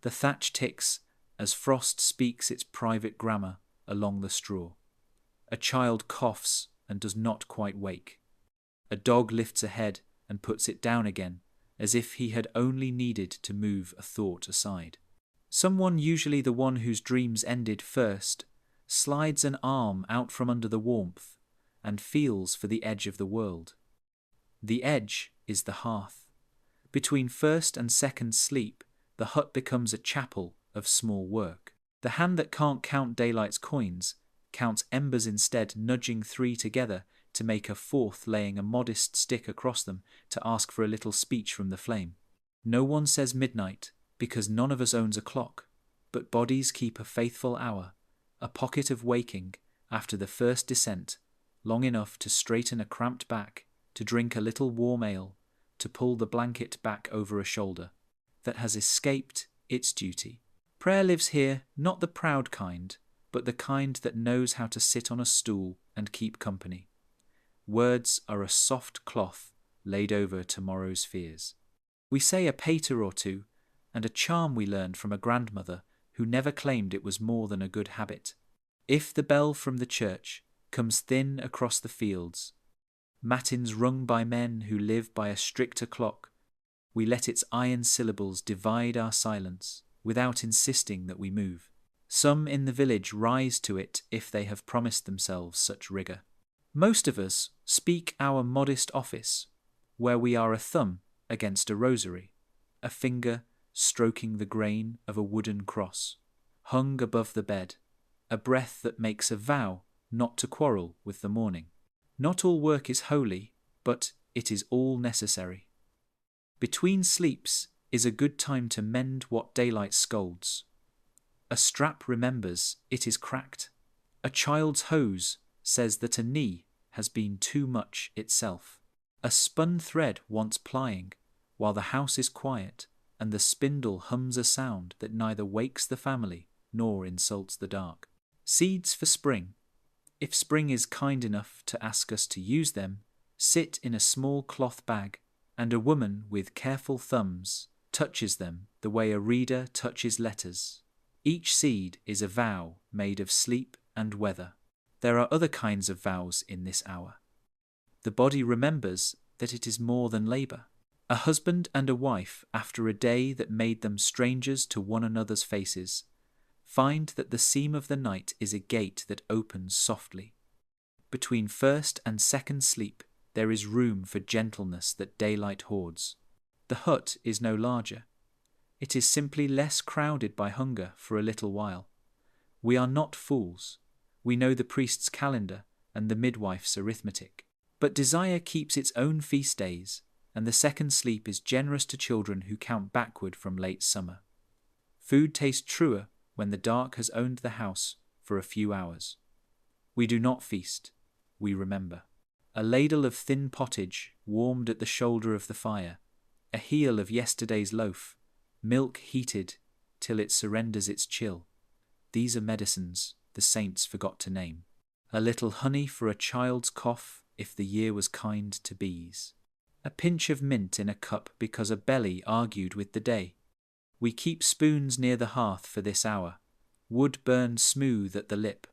The thatch ticks as frost speaks its private grammar along the straw. A child coughs and does not quite wake. A dog lifts a head and puts it down again, as if he had only needed to move a thought aside. Someone, usually the one whose dreams ended first, slides an arm out from under the warmth and feels for the edge of the world. The edge is the hearth. Between first and second sleep, the hut becomes a chapel of small work. The hand that can't count daylight's coins counts embers instead, nudging three together to make a fourth, laying a modest stick across them to ask for a little speech from the flame. No one says midnight, because none of us owns a clock, but bodies keep a faithful hour, a pocket of waking after the first descent, long enough to straighten a cramped back, to drink a little warm ale, to pull the blanket back over a shoulder, that has escaped its duty. Prayer lives here, not the proud kind, but the kind that knows how to sit on a stool and keep company. Words are a soft cloth laid over tomorrow's fears. We say a pater or two, and a charm we learned from a grandmother who never claimed it was more than a good habit. If the bell from the church comes thin across the fields, matins rung by men who live by a stricter clock, we let its iron syllables divide our silence without insisting that we move. Some in the village rise to it if they have promised themselves such rigour. Most of us speak our modest office, where we are a thumb against a rosary, a finger stroking the grain of a wooden cross, hung above the bed, a breath that makes a vow not to quarrel with the morning. Not all work is holy, but it is all necessary. Between sleeps is a good time to mend what daylight scolds. A strap remembers it is cracked. A child's hose says that a knee has been too much itself. A spun thread wants plying, while the house is quiet, and the spindle hums a sound that neither wakes the family nor insults the dark. Seeds for spring. If spring is kind enough to ask us to use them, sit in a small cloth bag, and a woman with careful thumbs touches them the way a reader touches letters. Each seed is a vow made of sleep and weather. There are other kinds of vows in this hour. The body remembers that it is more than labour. A husband and a wife, after a day that made them strangers to one another's faces, find that the seam of the night is a gate that opens softly. Between first and second sleep there is room for gentleness that daylight hoards. The hut is no larger. It is simply less crowded by hunger for a little while. We are not fools. We know the priest's calendar and the midwife's arithmetic. But desire keeps its own feast days, and the second sleep is generous to children who count backward from late summer. Food tastes truer when the dark has owned the house for a few hours. We do not feast, we remember. A ladle of thin pottage warmed at the shoulder of the fire, a heel of yesterday's loaf, milk heated till it surrenders its chill. These are medicines the saints forgot to name. A little honey for a child's cough if the year was kind to bees. A pinch of mint in a cup because a belly argued with the day. We keep spoons near the hearth for this hour. Wood burns smooth at the lip,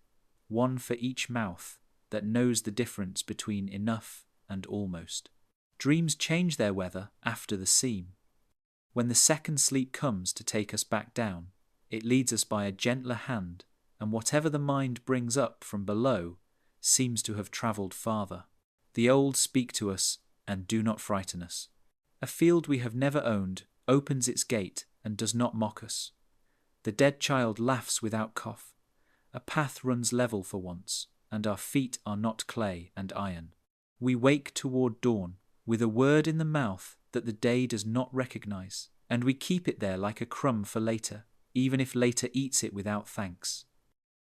one for each mouth that knows the difference between enough and almost. Dreams change their weather after the seam. When the second sleep comes to take us back down, it leads us by a gentler hand, and whatever the mind brings up from below seems to have travelled farther. The old speak to us and do not frighten us. A field we have never owned opens its gate and does not mock us. The dead child laughs without cough. A path runs level for once, and our feet are not clay and iron. We wake toward dawn, with a word in the mouth that the day does not recognize, and we keep it there like a crumb for later, even if later eats it without thanks.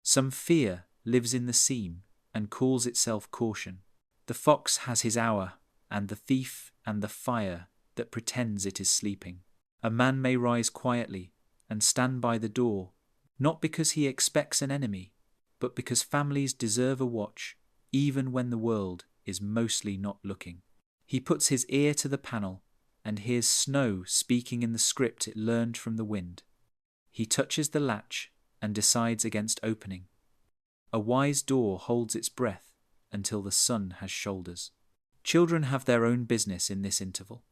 Some fear lives in the seam and calls itself caution. The fox has his hour, and the thief and the fire that pretends it is sleeping. A man may rise quietly and stand by the door, not because he expects an enemy, but because families deserve a watch, even when the world is mostly not looking. He puts his ear to the panel and hears snow speaking in the script it learned from the wind. He touches the latch and decides against opening. A wise door holds its breath until the sun has shoulders. Children have their own business in this interval.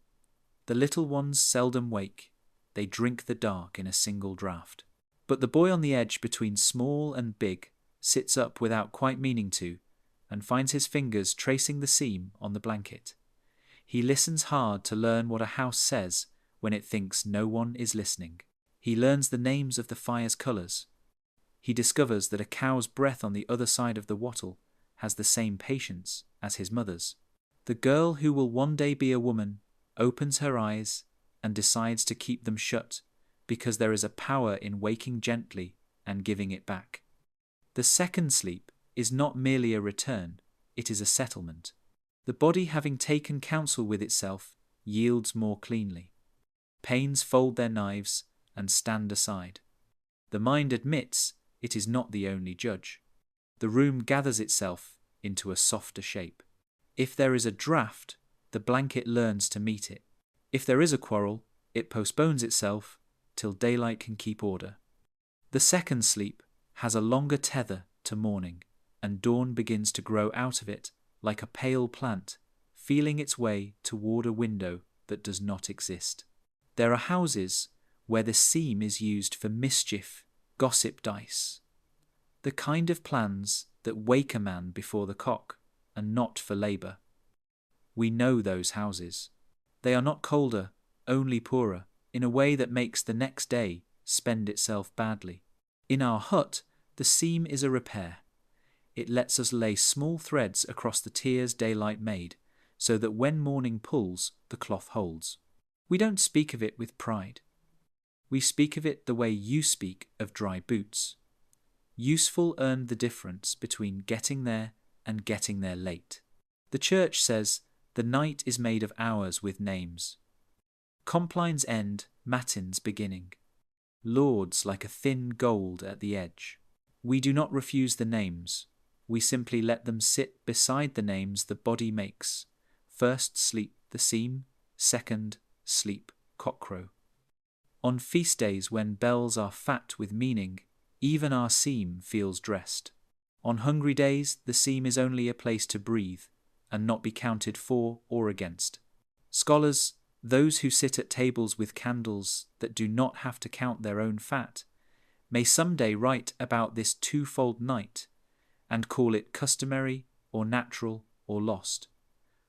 The little ones seldom wake. They drink the dark in a single draught. But the boy on the edge between small and big sits up without quite meaning to, and finds his fingers tracing the seam on the blanket. He listens hard to learn what a house says when it thinks no one is listening. He learns the names of the fire's colours. He discovers that a cow's breath on the other side of the wattle has the same patience as his mother's. The girl who will one day be a woman opens her eyes and decides to keep them shut because there is a power in waking gently and giving it back. The second sleep is not merely a return, it is a settlement. The body, having taken counsel with itself, yields more cleanly. Pains fold their knives and stand aside. The mind admits it is not the only judge. The room gathers itself into a softer shape. If there is a draught, the blanket learns to meet it. If there is a quarrel, it postpones itself till daylight can keep order. The second sleep has a longer tether to morning, and dawn begins to grow out of it like a pale plant, feeling its way toward a window that does not exist. There are houses where the seam is used for mischief, gossip dice, the kind of plans that wake a man before the cock, and not for labour. We know those houses. They are not colder, only poorer, in a way that makes the next day spend itself badly. In our hut, the seam is a repair. It lets us lay small threads across the tears daylight made, so that when morning pulls, the cloth holds. We don't speak of it with pride. We speak of it the way you speak of dry boots. Useful earned the difference between getting there and getting there late. The church says the night is made of hours with names. Complines end, matins beginning. Lords like a thin gold at the edge. We do not refuse the names. We simply let them sit beside the names the body makes. First sleep the seam, second sleep cockcrow. On feast days when bells are fat with meaning, even our seam feels dressed. On hungry days, the seam is only a place to breathe and not be counted for or against. Scholars, those who sit at tables with candles that do not have to count their own fat, may someday write about this twofold night and call it customary or natural or lost.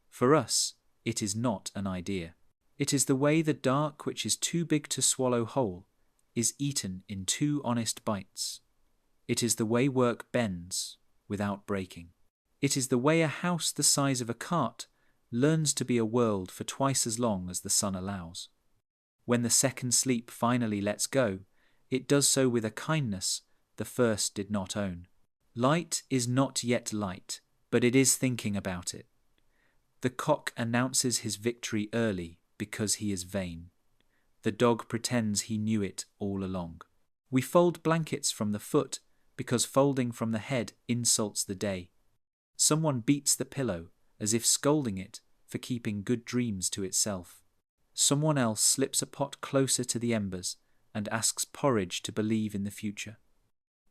For us, it is not an idea. It is the way the dark which is too big to swallow whole is eaten in 2 honest bites. It is the way work bends without breaking. It is the way a house the size of a cart learns to be a world for twice as long as the sun allows. When the second sleep finally lets go, it does so with a kindness the first did not own. Light is not yet light, but it is thinking about it. The cock announces his victory early because he is vain. The dog pretends he knew it all along. We fold blankets from the foot because folding from the head insults the day. Someone beats the pillow as if scolding it for keeping good dreams to itself. Someone else slips a pot closer to the embers and asks porridge to believe in the future.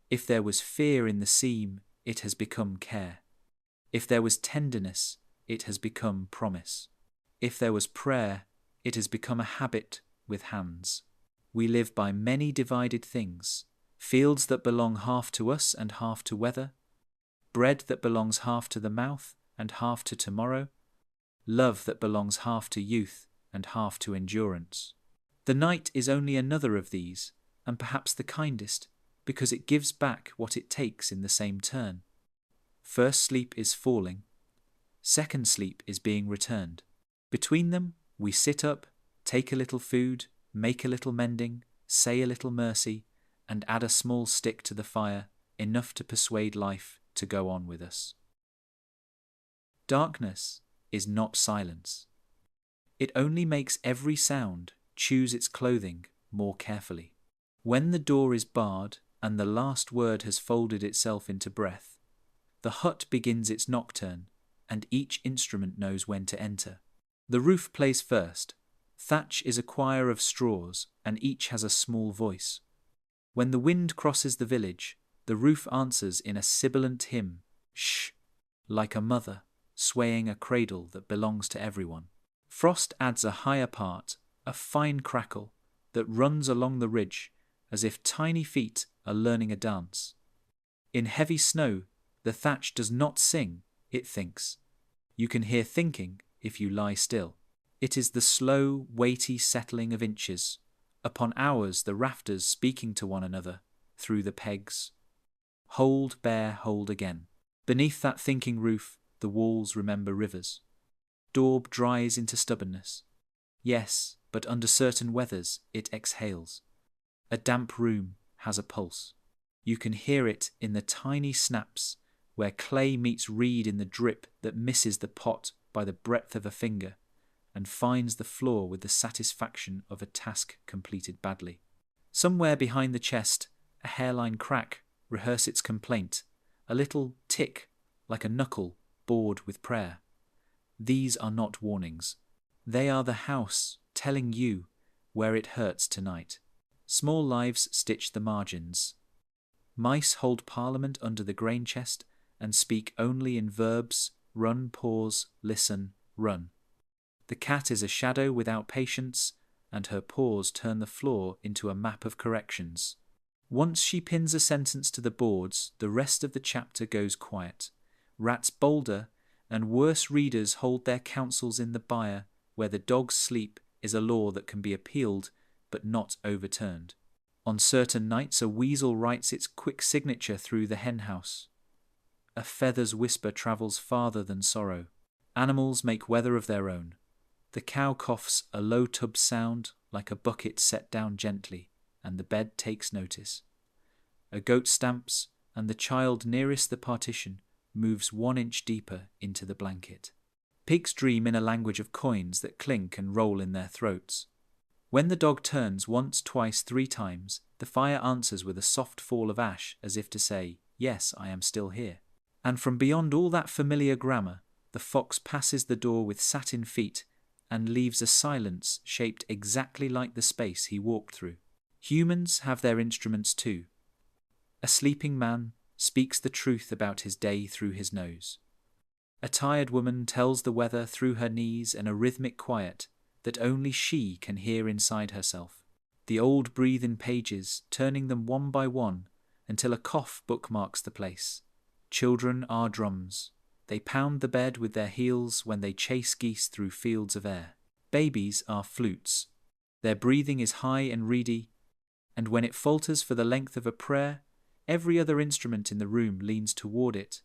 If there was fear in the seam, it has become care. If there was tenderness, it has become promise. If there was prayer, it has become a habit with hands. We live by many divided things, fields that belong half to us and half to weather, bread that belongs half to the mouth and half to tomorrow, love that belongs half to youth and half to endurance. The night is only another of these, and perhaps the kindest, because it gives back what it takes in the same turn. First sleep is falling, second sleep is being returned. Between them, we sit up, take a little food, make a little mending, say a little mercy, and add a small stick to the fire, enough to persuade life to go on with us. Darkness is not silence. It only makes every sound choose its clothing more carefully. When the door is barred and the last word has folded itself into breath, the hut begins its nocturne, and each instrument knows when to enter. The roof plays first. Thatch is a choir of straws, and each has a small voice. When the wind crosses the village, the roof answers in a sibilant hymn, shh, like a mother swaying a cradle that belongs to everyone. Frost adds a higher part, a fine crackle, that runs along the ridge as if tiny feet are learning a dance. In heavy snow, the thatch does not sing, it thinks. You can hear thinking if you lie still. It is the slow, weighty settling of inches, upon hours the rafters speaking to one another through the pegs. Hold, bear, hold again. Beneath that thinking roof, the walls remember rivers. Daub dries into stubbornness. Yes, but under certain weathers it exhales. A damp room has a pulse. You can hear it in the tiny snaps where clay meets reed in the drip that misses the pot by the breadth of a finger and finds the floor with the satisfaction of a task completed badly. Somewhere behind the chest, a hairline crack rehearse its complaint, a little tick like a knuckle bored with prayer. These are not warnings. They are the house telling you where it hurts tonight. Small lives stitch the margins. Mice hold parliament under the grain chest and speak only in verbs: run, pause, listen, run. The cat is a shadow without patience, and her paws turn the floor into a map of corrections. Once she pins a sentence to the boards, the rest of the chapter goes quiet. Rats bolder and worse readers hold their counsels in the byre, where the dog's sleep is a law that can be appealed but not overturned. On certain nights a weasel writes its quick signature through the henhouse. A feather's whisper travels farther than sorrow. Animals make weather of their own. The cow coughs a low tub sound like a bucket set down gently, and the bed takes notice. A goat stamps, and the child nearest the partition moves 1 inch deeper into the blanket. Pigs dream in a language of coins that clink and roll in their throats. When the dog turns once, twice, 3 times, the fire answers with a soft fall of ash as if to say, yes, I am still here. And from beyond all that familiar grammar, the fox passes the door with satin feet and leaves a silence shaped exactly like the space he walked through. Humans have their instruments too. A sleeping man speaks the truth about his day through his nose. A tired woman tells the weather through her knees in a rhythmic quiet that only she can hear inside herself. The old breathe in pages, turning them one by one until a cough bookmarks the place. Children are drums. They pound the bed with their heels when they chase geese through fields of air. Babies are flutes. Their breathing is high and reedy, and when it falters for the length of a prayer, every other instrument in the room leans toward it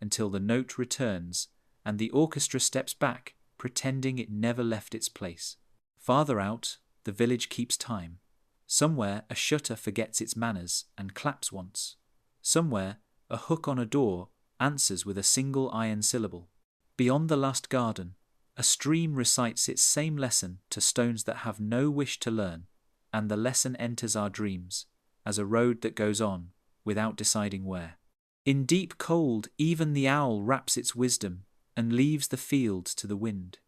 until the note returns and the orchestra steps back, pretending it never left its place. Farther out, the village keeps time. Somewhere a shutter forgets its manners and claps once. Somewhere a hook on a door answers with a single iron syllable. Beyond the last garden, a stream recites its same lesson to stones that have no wish to learn, and the lesson enters our dreams as a road that goes on without deciding where. In deep cold, even the owl wraps its wisdom and leaves the field to the wind.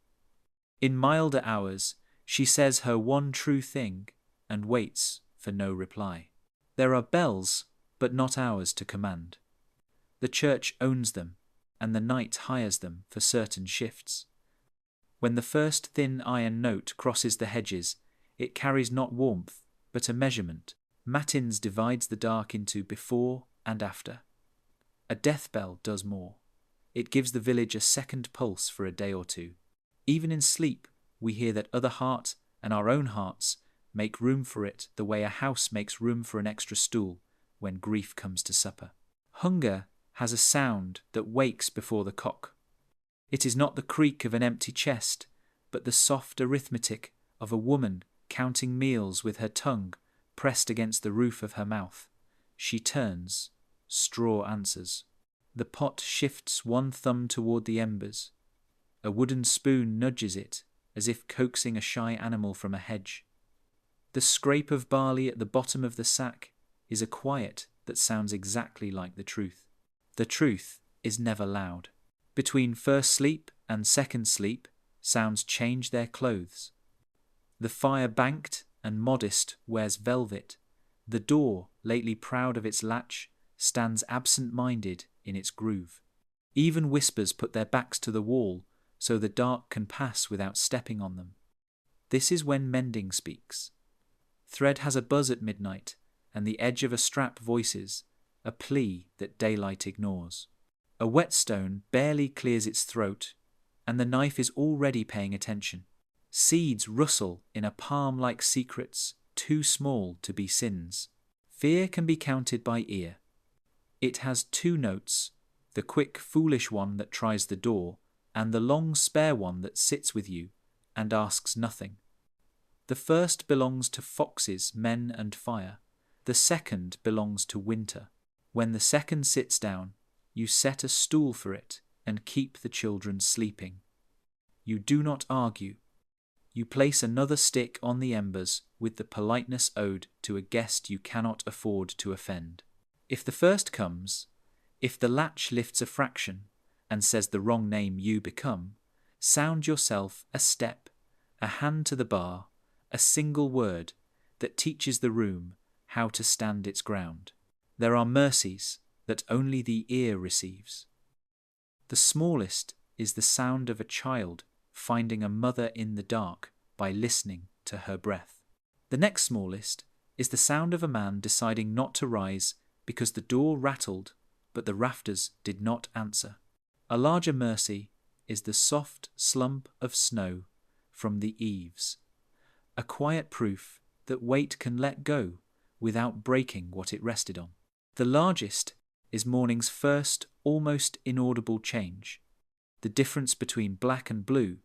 In milder hours, she says her one true thing and waits for no reply. There are bells, but not ours to command. The church owns them, and the night hires them for certain shifts. When the first thin iron note crosses the hedges, it carries not warmth, but a measurement. Matins divides the dark into before and after. A death bell does more. It gives the village a second pulse for a day or two. Even in sleep, we hear that other heart and our own hearts make room for it the way a house makes room for an extra stool when grief comes to supper. Hunger has a sound that wakes before the cock. It is not the creak of an empty chest, but the soft arithmetic of a woman counting meals with her tongue pressed against the roof of her mouth. She turns. Straw answers. The pot shifts one thumb toward the embers. A wooden spoon nudges it, as if coaxing a shy animal from a hedge. The scrape of barley at the bottom of the sack is a quiet that sounds exactly like the truth. The truth is never loud. Between first sleep and second sleep, sounds change their clothes. The fire banked and modest wears velvet. The door, lately proud of its latch, stands absent-minded in its groove. Even whispers put their backs to the wall, so the dark can pass without stepping on them. This is when mending speaks. Thread has a buzz at midnight, and the edge of a strap voices, a plea that daylight ignores. A whetstone barely clears its throat, and the knife is already paying attention. Seeds rustle in a palm like secrets too small to be sins. Fear can be counted by ear. It has two notes, the quick, foolish one that tries the door, and the long, spare one that sits with you and asks nothing. The first belongs to foxes, men, and fire. The second belongs to winter. When the second sits down, you set a stool for it and keep the children sleeping. You do not argue. You place another stick on the embers with the politeness owed to a guest you cannot afford to offend. If the first comes, if the latch lifts a fraction and says the wrong name you become, sound yourself a step, a hand to the bar, a single word that teaches the room how to stand its ground. There are mercies that only the ear receives. The smallest is the sound of a child finding a mother in the dark by listening to her breath. The next smallest is the sound of a man deciding not to rise because the door rattled, but the rafters did not answer. A larger mercy is the soft slump of snow from the eaves, a quiet proof that weight can let go without breaking what it rested on. The largest is morning's first, almost inaudible change, the difference between black and blue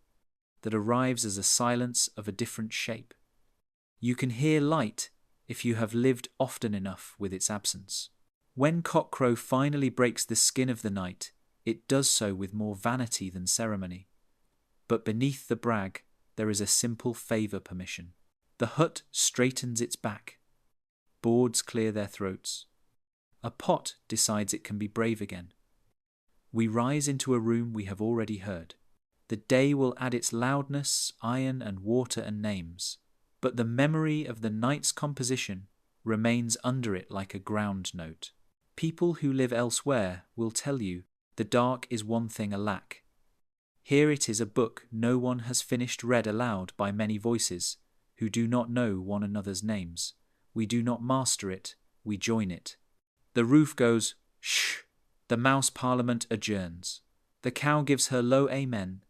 that arrives as a silence of a different shape. You can hear light if you have lived often enough with its absence. When cockcrow finally breaks the skin of the night, it does so with more vanity than ceremony. But beneath the brag, there is a simple favour permission. The hut straightens its back. Boards clear their throats. A pot decides it can be brave again. We rise into a room we have already heard. The day will add its loudness, iron and water and names, but the memory of the night's composition remains under it like a ground note. People who live elsewhere will tell you the dark is one thing alack. Here it is a book no one has finished read aloud by many voices, who do not know one another's names. We do not master it, we join it. The roof goes, shh, the mouse parliament adjourns. The cow gives her low amen,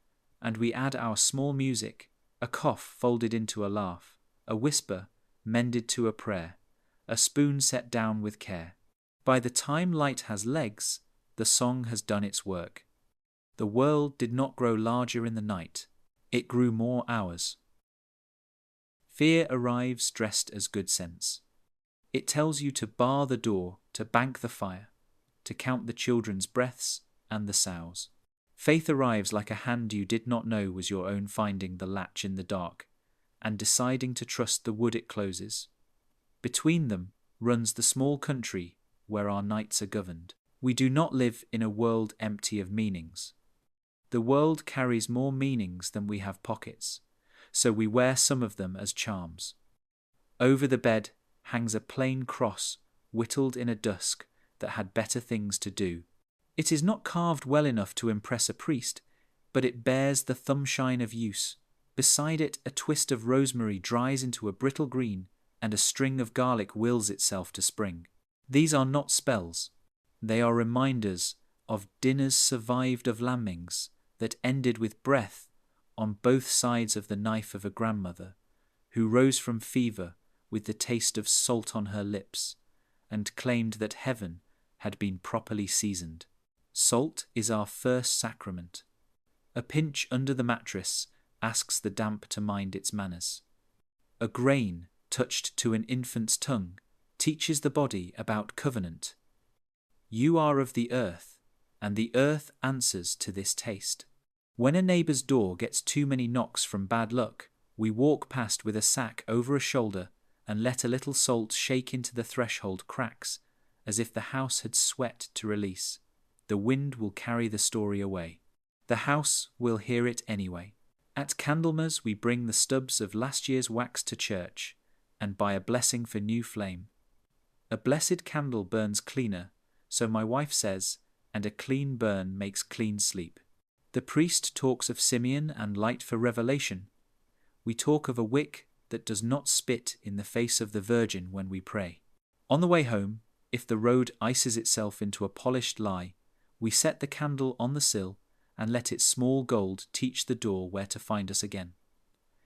and we add our small music, a cough folded into a laugh, a whisper mended to a prayer, a spoon set down with care. By the time light has legs, the song has done its work. The world did not grow larger in the night, it grew more ours. Fear arrives dressed as good sense. It tells you to bar the door, to bank the fire, to count the children's breaths and the sows. Faith arrives like a hand you did not know was your own finding the latch in the dark, and deciding to trust the wood it closes. Between them runs the small country where our nights are governed. We do not live in a world empty of meanings. The world carries more meanings than we have pockets, so we wear some of them as charms. Over the bed hangs a plain cross whittled in a dusk that had better things to do. It is not carved well enough to impress a priest, but it bears the thumbshine of use. Beside it a twist of rosemary dries into a brittle green, and a string of garlic wills itself to spring. These are not spells. They are reminders of dinners survived of lambings that ended with breath on both sides of the knife of a grandmother, who rose from fever with the taste of salt on her lips, and claimed that heaven had been properly seasoned. Salt is our first sacrament. A pinch under the mattress asks the damp to mind its manners. A grain touched to an infant's tongue teaches the body about covenant. You are of the earth, and the earth answers to this taste. When a neighbour's door gets too many knocks from bad luck, we walk past with a sack over a shoulder and let a little salt shake into the threshold cracks, as if the house had sweat to release. The wind will carry the story away. The house will hear it anyway. At Candlemas we bring the stubs of last year's wax to church, and buy a blessing for new flame. A blessed candle burns cleaner, so my wife says, and a clean burn makes clean sleep. The priest talks of Simeon and light for revelation. We talk of a wick that does not spit in the face of the Virgin when we pray. On the way home, if the road ices itself into a polished lie, we set the candle on the sill and let its small gold teach the door where to find us again.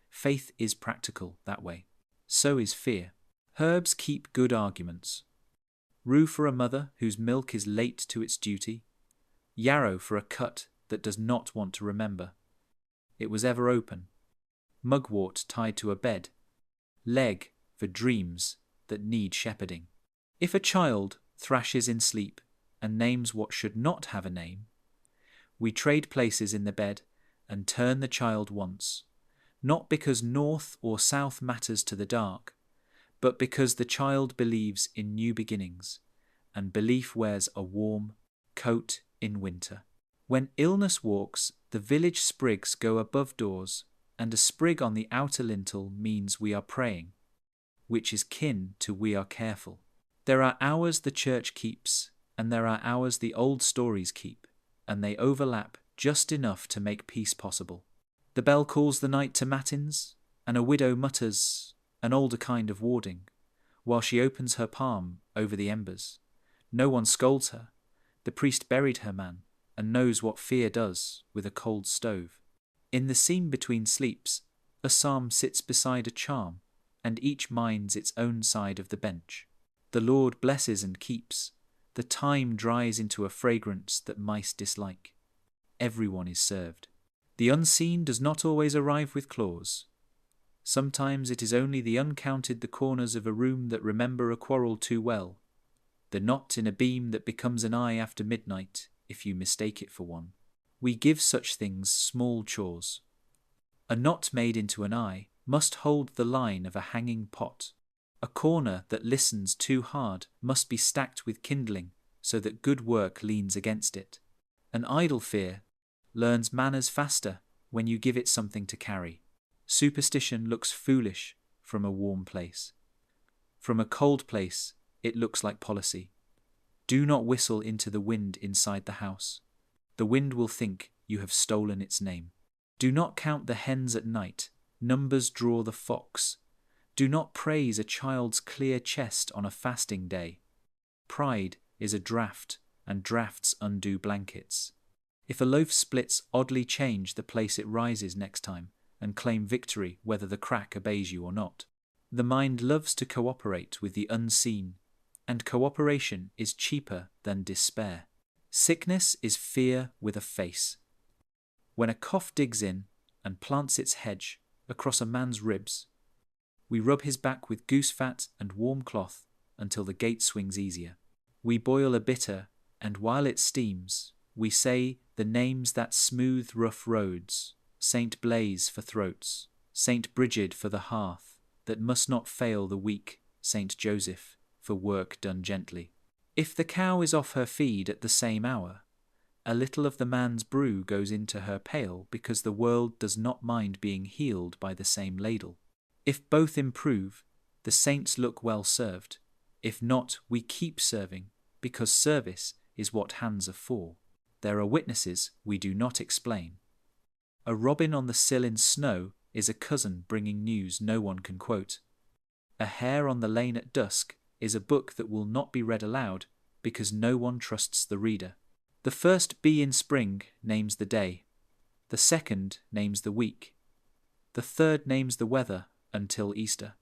Faith is practical that way. So is fear. Herbs keep good arguments. Rue for a mother whose milk is late to its duty. Yarrow for a cut that does not want to remember. It was ever open. Mugwort tied to a bed. Leg for dreams that need shepherding. If a child thrashes in sleep and names what should not have a name, we trade places in the bed and turn the child once, not because north or south matters to the dark, but because the child believes in new beginnings, and belief wears a warm coat in winter. When illness walks, the village sprigs go above doors, and a sprig on the outer lintel means we are praying, which is kin to we are careful. There are hours the church keeps, and there are hours the old stories keep, and they overlap just enough to make peace possible. The bell calls the night to matins, and a widow mutters an older kind of warding, while she opens her palm over the embers. No one scolds her. The priest buried her man, and knows what fear does with a cold stove. In the seam between sleeps, a psalm sits beside a charm, and each minds its own side of the bench. The Lord blesses and keeps. The thyme dries into a fragrance that mice dislike. Everyone is served. The unseen does not always arrive with claws. Sometimes it is only the uncounted the corners of a room that remember a quarrel too well, the knot in a beam that becomes an eye after midnight, if you mistake it for one. We give such things small chores. A knot made into an eye must hold the line of a hanging pot. A corner that listens too hard must be stacked with kindling so that good work leans against it. An idle fear learns manners faster when you give it something to carry. Superstition looks foolish from a warm place. From a cold place, it looks like policy. Do not whistle into the wind inside the house. The wind will think you have stolen its name. Do not count the hens at night. Numbers draw the fox. Do not praise a child's clear chest on a fasting day. Pride is a draught, and draughts undo blankets. If a loaf splits, oddly change the place it rises next time, and claim victory whether the crack obeys you or not. The mind loves to cooperate with the unseen, and cooperation is cheaper than despair. Sickness is fear with a face. When a cough digs in and plants its hedge across a man's ribs, we rub his back with goose fat and warm cloth until the gait swings easier. We boil a bitter, and while it steams, we say the names that smooth rough roads, Saint Blaise for throats, Saint Brigid for the hearth, that must not fail the weak, Saint Joseph for work done gently. If the cow is off her feed at the same hour, A little of the man's brew goes into her pail because the world does not mind being healed by the same ladle. If both improve, the saints look well served. If not, we keep serving, because service is what hands are for. There are witnesses we do not explain. A robin on the sill in snow is a cousin bringing news no one can quote. A hare on the lane at dusk is a book that will not be read aloud because no one trusts the reader. The first bee in spring names the day. The second names the week. The third names the weather until Easter.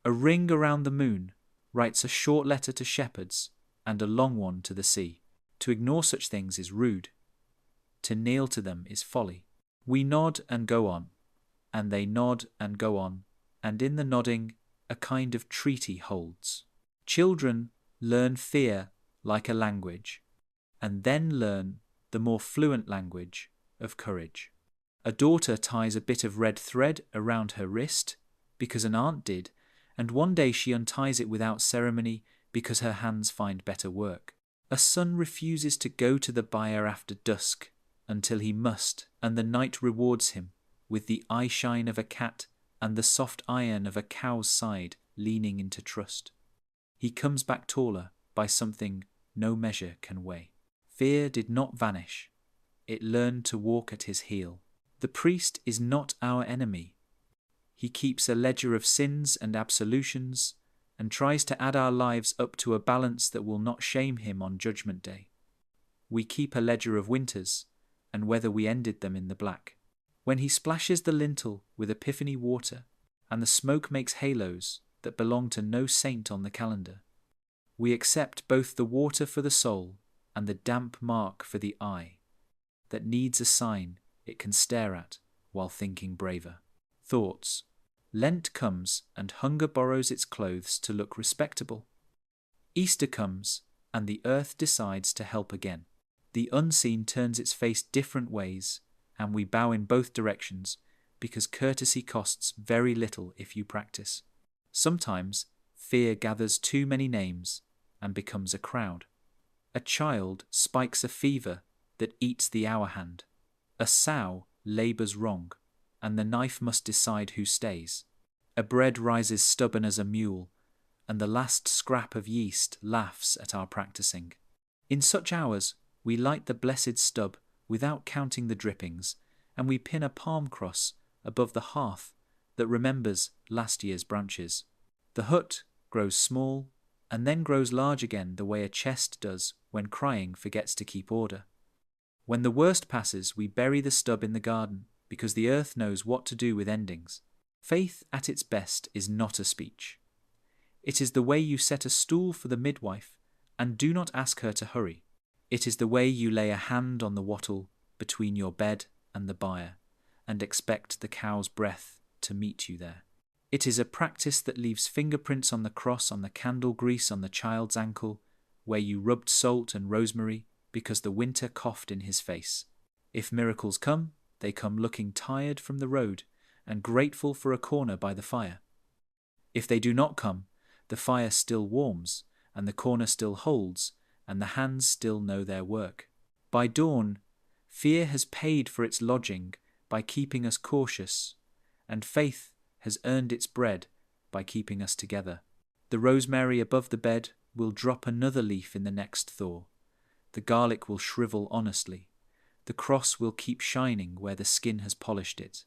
A ring around the moon writes a short letter to shepherds and a long one to the sea. To ignore such things is rude. To kneel to them is folly. We nod and go on, and they nod and go on, and in the nodding a kind of treaty holds. Children learn fear like a language, and then learn the more fluent language of courage. A daughter ties a bit of red thread around her wrist because an aunt did, and one day she unties it without ceremony because her hands find better work. A son refuses to go to the byre after dusk until he must, and the night rewards him with the eye shine of a cat and the soft iron of a cow's side leaning into trust. He comes back taller by something no measure can weigh. Fear did not vanish. It learned to walk at his heel. The priest is not our enemy. He keeps a ledger of sins and absolutions and tries to add our lives up to a balance that will not shame him on Judgment Day. We keep a ledger of winters and whether we ended them in the black. When he splashes the lintel with epiphany water and the smoke makes halos that belong to no saint on the calendar, we accept both the water for the soul and the damp mark for the eye that needs a sign it can stare at while thinking braver. Thoughts. Lent comes and hunger borrows its clothes to look respectable. Easter comes and the earth decides to help again. The unseen turns its face different ways and we bow in both directions because courtesy costs very little if you practice. Sometimes fear gathers too many names and becomes a crowd. A child spikes a fever that eats the hour hand. A sow labours wrong, and the knife must decide who stays. A bread rises stubborn as a mule, and the last scrap of yeast laughs at our practising. In such hours we light the blessed stub without counting the drippings, and we pin a palm cross above the hearth that remembers last year's branches. The hut grows small and then grows large again the way a chest does when crying forgets to keep order. When the worst passes, we bury the stub in the garden because the earth knows what to do with endings. Faith at its best is not a speech. It is the way you set a stool for the midwife and do not ask her to hurry. It is the way you lay a hand on the wattle between your bed and the byre and expect the cow's breath to meet you there. It is a practice that leaves fingerprints on the cross, on the candle grease on the child's ankle, where you rubbed salt and rosemary because the winter coughed in his face. If miracles come, they come looking tired from the road and grateful for a corner by the fire. If they do not come, the fire still warms and the corner still holds and the hands still know their work. By dawn, fear has paid for its lodging by keeping us cautious, and faith has earned its bread by keeping us together. The rosemary above the bed will drop another leaf in the next thaw. The garlic will shrivel honestly. The cross will keep shining where the skin has polished it.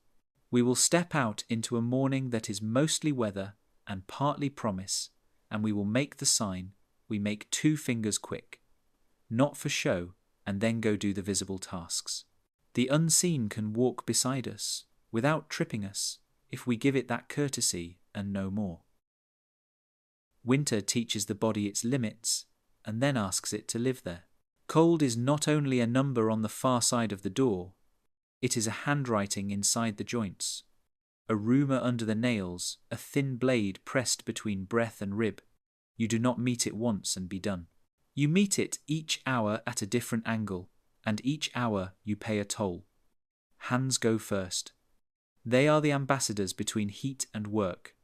We will step out into a morning that is mostly weather and partly promise, and we will make the sign we make 2 fingers quick, not for show, and then go do the visible tasks. The unseen can walk beside us without tripping us if we give it that courtesy and no more. Winter teaches the body its limits and then asks it to live there. Cold is not only a number on the far side of the door, it is a handwriting inside the joints, a rumour under the nails, a thin blade pressed between breath and rib. You do not meet it once and be done. You meet it each hour at a different angle, and each hour you pay a toll. Hands go first. They are the ambassadors between heat and work,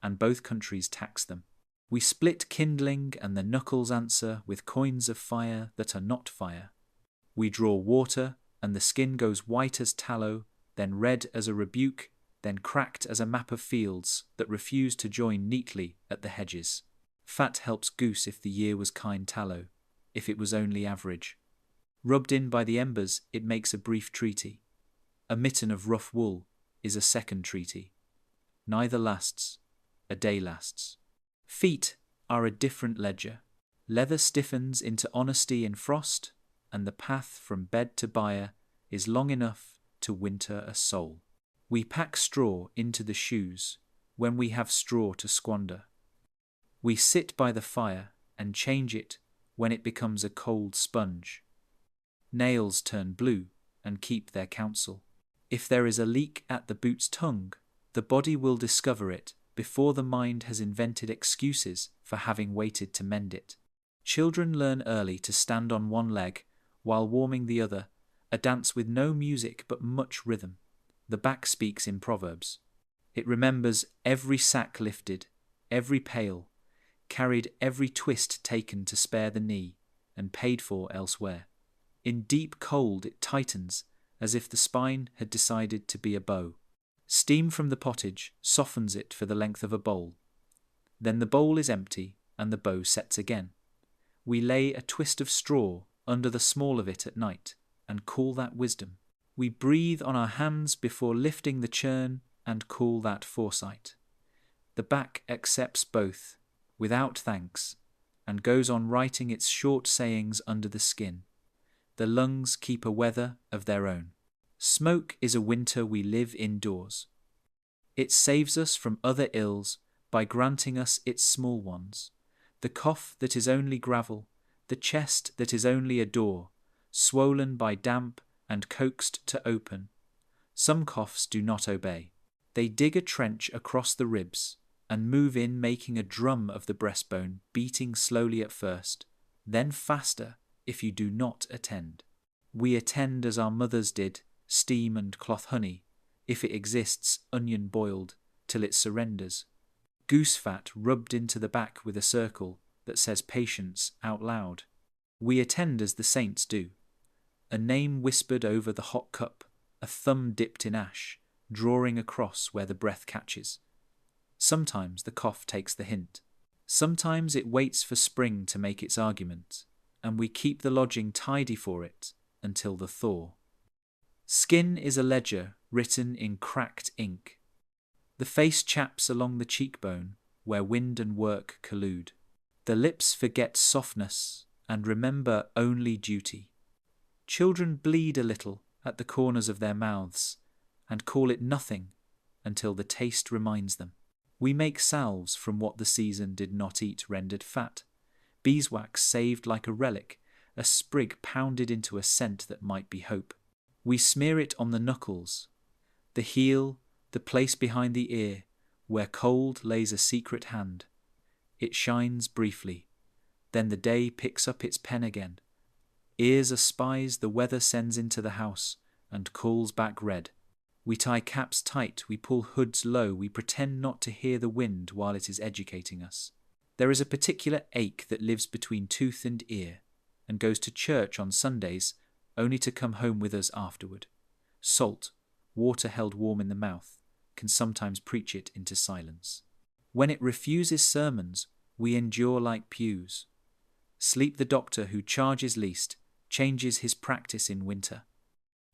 and both countries tax them. We split kindling and the knuckles answer with coins of fire that are not fire. We draw water, and the skin goes white as tallow, then red as a rebuke, then cracked as a map of fields that refuse to join neatly at the hedges. Fat helps goose if the year was kind tallow, if it was only average. Rubbed in by the embers, it makes a brief treaty. A mitten of rough wool is a second treaty. Neither lasts, a day lasts. Feet are a different ledger. Leather stiffens into honesty in frost, and the path from bed to byre is long enough to winter a soul. We pack straw into the shoes when we have straw to squander. We sit by the fire and change it when it becomes a cold sponge. Nails turn blue and keep their counsel. If there is a leak at the boot's tongue, the body will discover it before the mind has invented excuses for having waited to mend it. Children learn early to stand on one leg while warming the other, a dance with no music but much rhythm. The back speaks in proverbs. It remembers every sack lifted, every pail, carried every twist taken to spare the knee, and paid for elsewhere. In deep cold it tightens, as if the spine had decided to be a bow. Steam from the pottage softens it for the length of a bowl. Then the bowl is empty, and the bow sets again. We lay a twist of straw under the small of it at night, and call that wisdom. We breathe on our hands before lifting the churn, and call that foresight. The back accepts both, without thanks, and goes on writing its short sayings under the skin. The lungs keep a weather of their own. Smoke is a winter we live indoors. It saves us from other ills by granting us its small ones. The cough that is only gravel, the chest that is only a door, swollen by damp and coaxed to open. Some coughs do not obey. They dig a trench across the ribs and move in, making a drum of the breastbone, beating slowly at first, then faster if you do not attend. We attend as our mothers did, steam and cloth honey, if it exists, onion boiled, till it surrenders. Goose fat rubbed into the back with a circle that says patience out loud. We attend as the saints do. A name whispered over the hot cup, a thumb dipped in ash, drawing across where the breath catches. Sometimes the cough takes the hint. Sometimes it waits for spring to make its argument, and we keep the lodging tidy for it until the thaw. Skin is a ledger written in cracked ink. The face chaps along the cheekbone where wind and work collude. The lips forget softness and remember only duty. Children bleed a little at the corners of their mouths and call it nothing until the taste reminds them. We make salves from what the season did not eat rendered fat, beeswax saved like a relic, a sprig pounded into a scent that might be hope. We smear it on the knuckles, the heel, the place behind the ear, where cold lays a secret hand. It shines briefly. Then the day picks up its pen again. Ears are spies the weather sends into the house and calls back red. We tie caps tight, we pull hoods low, we pretend not to hear the wind while it is educating us. There is a particular ache that lives between tooth and ear, and goes to church on Sundays only to come home with us afterward. Salt, water held warm in the mouth, can sometimes preach it into silence. When it refuses sermons, we endure like pews. Sleep the doctor who charges least, changes his practice in winter.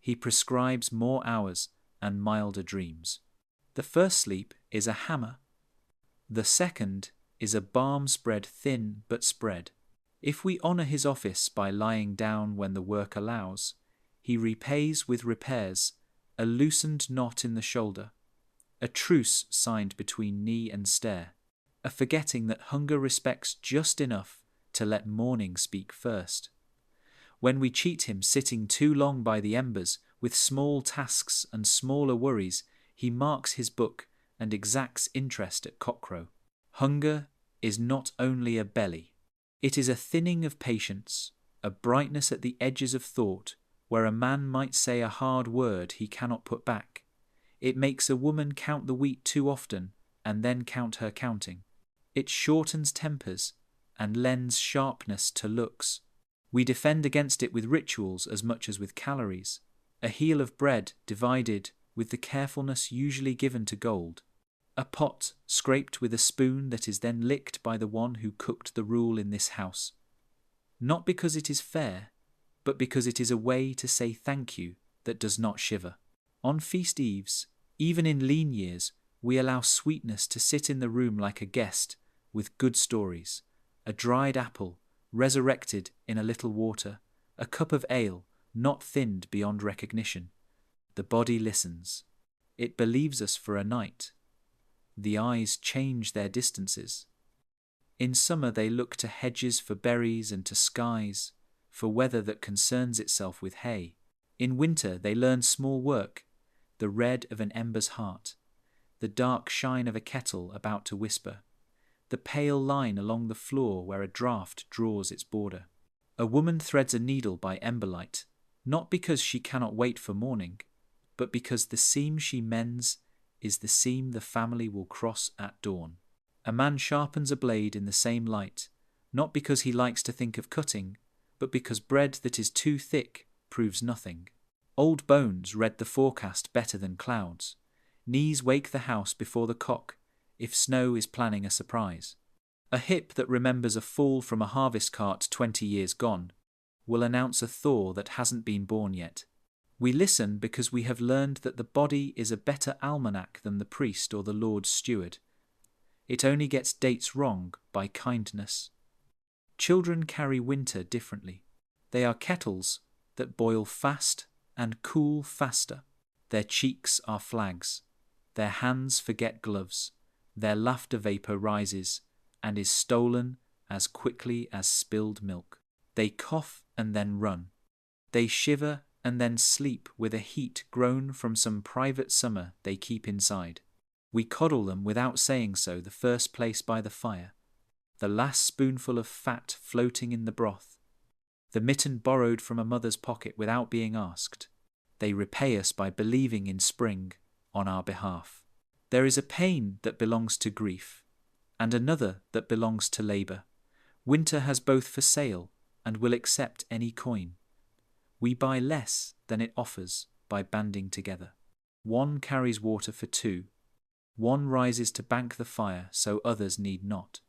He prescribes more hours and milder dreams. The first sleep is a hammer. The second is a balm spread thin but spread. If we honour his office by lying down when the work allows, he repays with repairs a loosened knot in the shoulder, a truce signed between knee and stare, a forgetting that hunger respects just enough to let morning speak first. When we cheat him sitting too long by the embers with small tasks and smaller worries, he marks his book and exacts interest at cockcrow. Hunger is not only a belly. It is a thinning of patience, a brightness at the edges of thought, where a man might say a hard word he cannot put back. It makes a woman count the wheat too often and then count her counting. It shortens tempers and lends sharpness to looks. We defend against it with rituals as much as with calories. A heel of bread divided with the carefulness usually given to gold. A pot scraped with a spoon that is then licked by the one who cooked the rule in this house. Not because it is fair, but because it is a way to say thank you that does not shiver. On feast eves, even in lean years, we allow sweetness to sit in the room like a guest, with good stories, a dried apple, resurrected in a little water, a cup of ale, not thinned beyond recognition. The body listens. It believes us for a night. The eyes change their distances. In summer they look to hedges for berries and to skies, for weather that concerns itself with hay. In winter they learn small work, the red of an ember's heart, the dark shine of a kettle about to whisper, the pale line along the floor where a draught draws its border. A woman threads a needle by emberlight, not because she cannot wait for morning, but because the seam she mends is the seam the family will cross at dawn. A man sharpens a blade in the same light, not because he likes to think of cutting, but because bread that is too thick proves nothing. Old bones read the forecast better than clouds. Knees wake the house before the cock, if snow is planning a surprise. A hip that remembers a fall from a harvest cart 20 years gone will announce a thaw that hasn't been born yet. We listen because we have learned that the body is a better almanac than the priest or the Lord's steward. It only gets dates wrong by kindness. Children carry winter differently. They are kettles that boil fast and cool faster. Their cheeks are flags. Their hands forget gloves. Their laughter vapor rises and is stolen as quickly as spilled milk. They cough and then run. They shiver and then sleep with a heat grown from some private summer they keep inside. We coddle them without saying so the first place by the fire, the last spoonful of fat floating in the broth, the mitten borrowed from a mother's pocket without being asked. They repay us by believing in spring on our behalf. There is a pain that belongs to grief, and another that belongs to labour. Winter has both for sale and will accept any coin. We buy less than it offers by banding together. One carries water for two. One rises to bank the fire so others need not.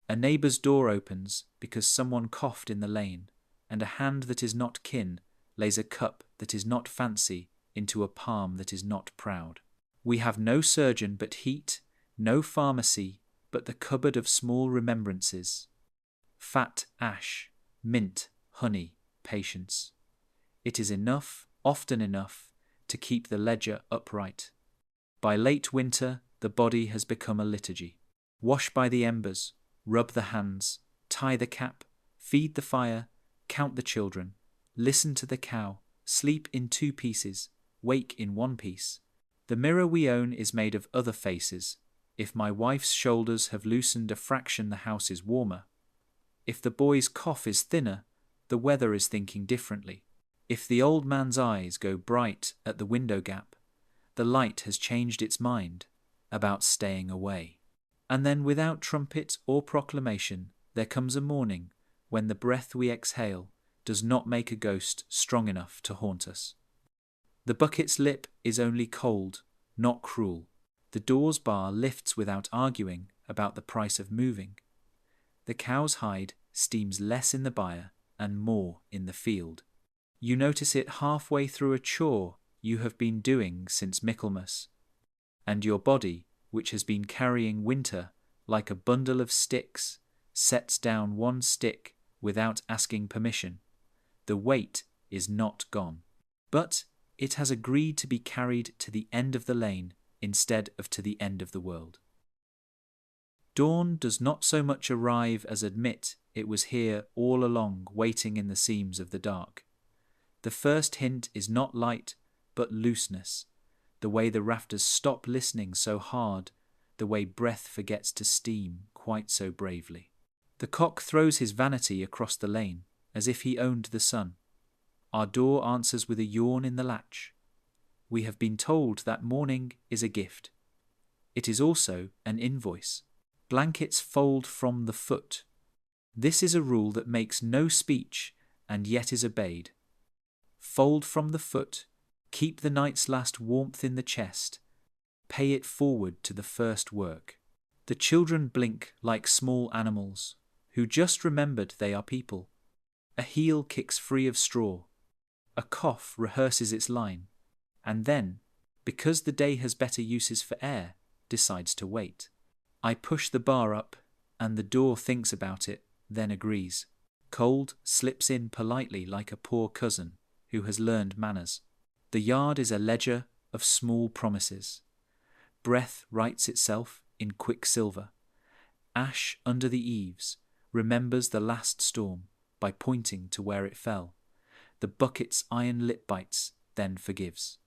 A neighbour's door opens because someone coughed in the lane, and a hand that is not kin lays a cup that is not fancy into a palm that is not proud. We have no surgeon but heat, no pharmacy but the cupboard of small remembrances. Fat ash, mint, honey, patience. It is enough, often enough, to keep the ledger upright. By late winter, the body has become a liturgy. Wash by the embers, rub the hands, tie the cap, feed the fire, count the children, listen to the cow, sleep in 2 pieces, wake in 1 piece. The mirror we own is made of other faces. If my wife's shoulders have loosened a fraction, the house is warmer. If the boy's cough is thinner, the weather is thinking differently. If the old man's eyes go bright at the window gap, the light has changed its mind about staying away. And then without trumpet or proclamation, there comes a morning when the breath we exhale does not make a ghost strong enough to haunt us. The bucket's lip is only cold, not cruel. The door's bar lifts without arguing about the price of moving. The cow's hide steams less in the byre and more in the field. You notice it halfway through a chore you have been doing since Michaelmas, and your body, which has been carrying winter like a bundle of sticks, sets down 1 stick without asking permission. The weight is not gone, but it has agreed to be carried to the end of the lane instead of to the end of the world. Dawn does not so much arrive as admit it was here all along, waiting in the seams of the dark. The first hint is not light, but looseness, the way the rafters stop listening so hard, the way breath forgets to steam quite so bravely. The cock throws his vanity across the lane, as if he owned the sun. Our door answers with a yawn in the latch. We have been told that morning is a gift. It is also an invoice. Blankets fold from the foot. This is a rule that makes no speech and yet is obeyed. Fold from the foot, keep the night's last warmth in the chest, pay it forward to the first work. The children blink like small animals, who just remembered they are people. A heel kicks free of straw. A cough rehearses its line, and then, because the day has better uses for air, decides to wait. I push the bar up, and the door thinks about it, then agrees. Cold slips in politely like a poor cousin who has learned manners. The yard is a ledger of small promises. Breath writes itself in quicksilver. Ash under the eaves remembers the last storm by pointing to where it fell. The bucket's iron lip bites, then forgives.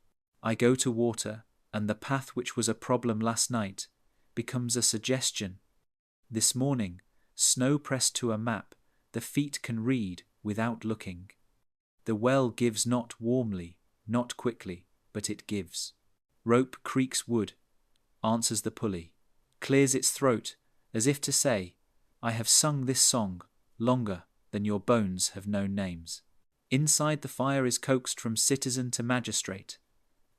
I go to water, and the path which was a problem last night becomes a suggestion. This morning, snow pressed to a map, the feet can read without looking. The well gives not warmly, not quickly, but it gives. Rope creaks wood, answers the pulley, clears its throat as if to say, I have sung this song longer than your bones have known names. Inside the fire is coaxed from citizen to magistrate.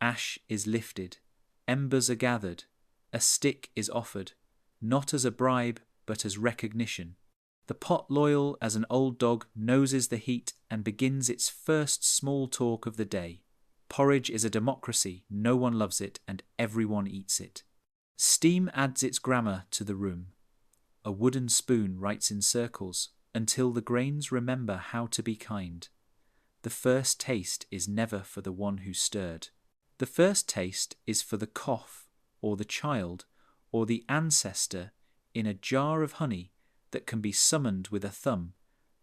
Ash is lifted, embers are gathered, a stick is offered, not as a bribe but as recognition. The pot, loyal as an old dog, noses the heat and begins its first small talk of the day. Porridge is a democracy, no one loves it and everyone eats it. Steam adds its grammar to the room. A wooden spoon writes in circles until the grains remember how to be kind. The first taste is never for the one who stirred. The first taste is for the cough, or the child, or the ancestor in a jar of honey that can be summoned with a thumb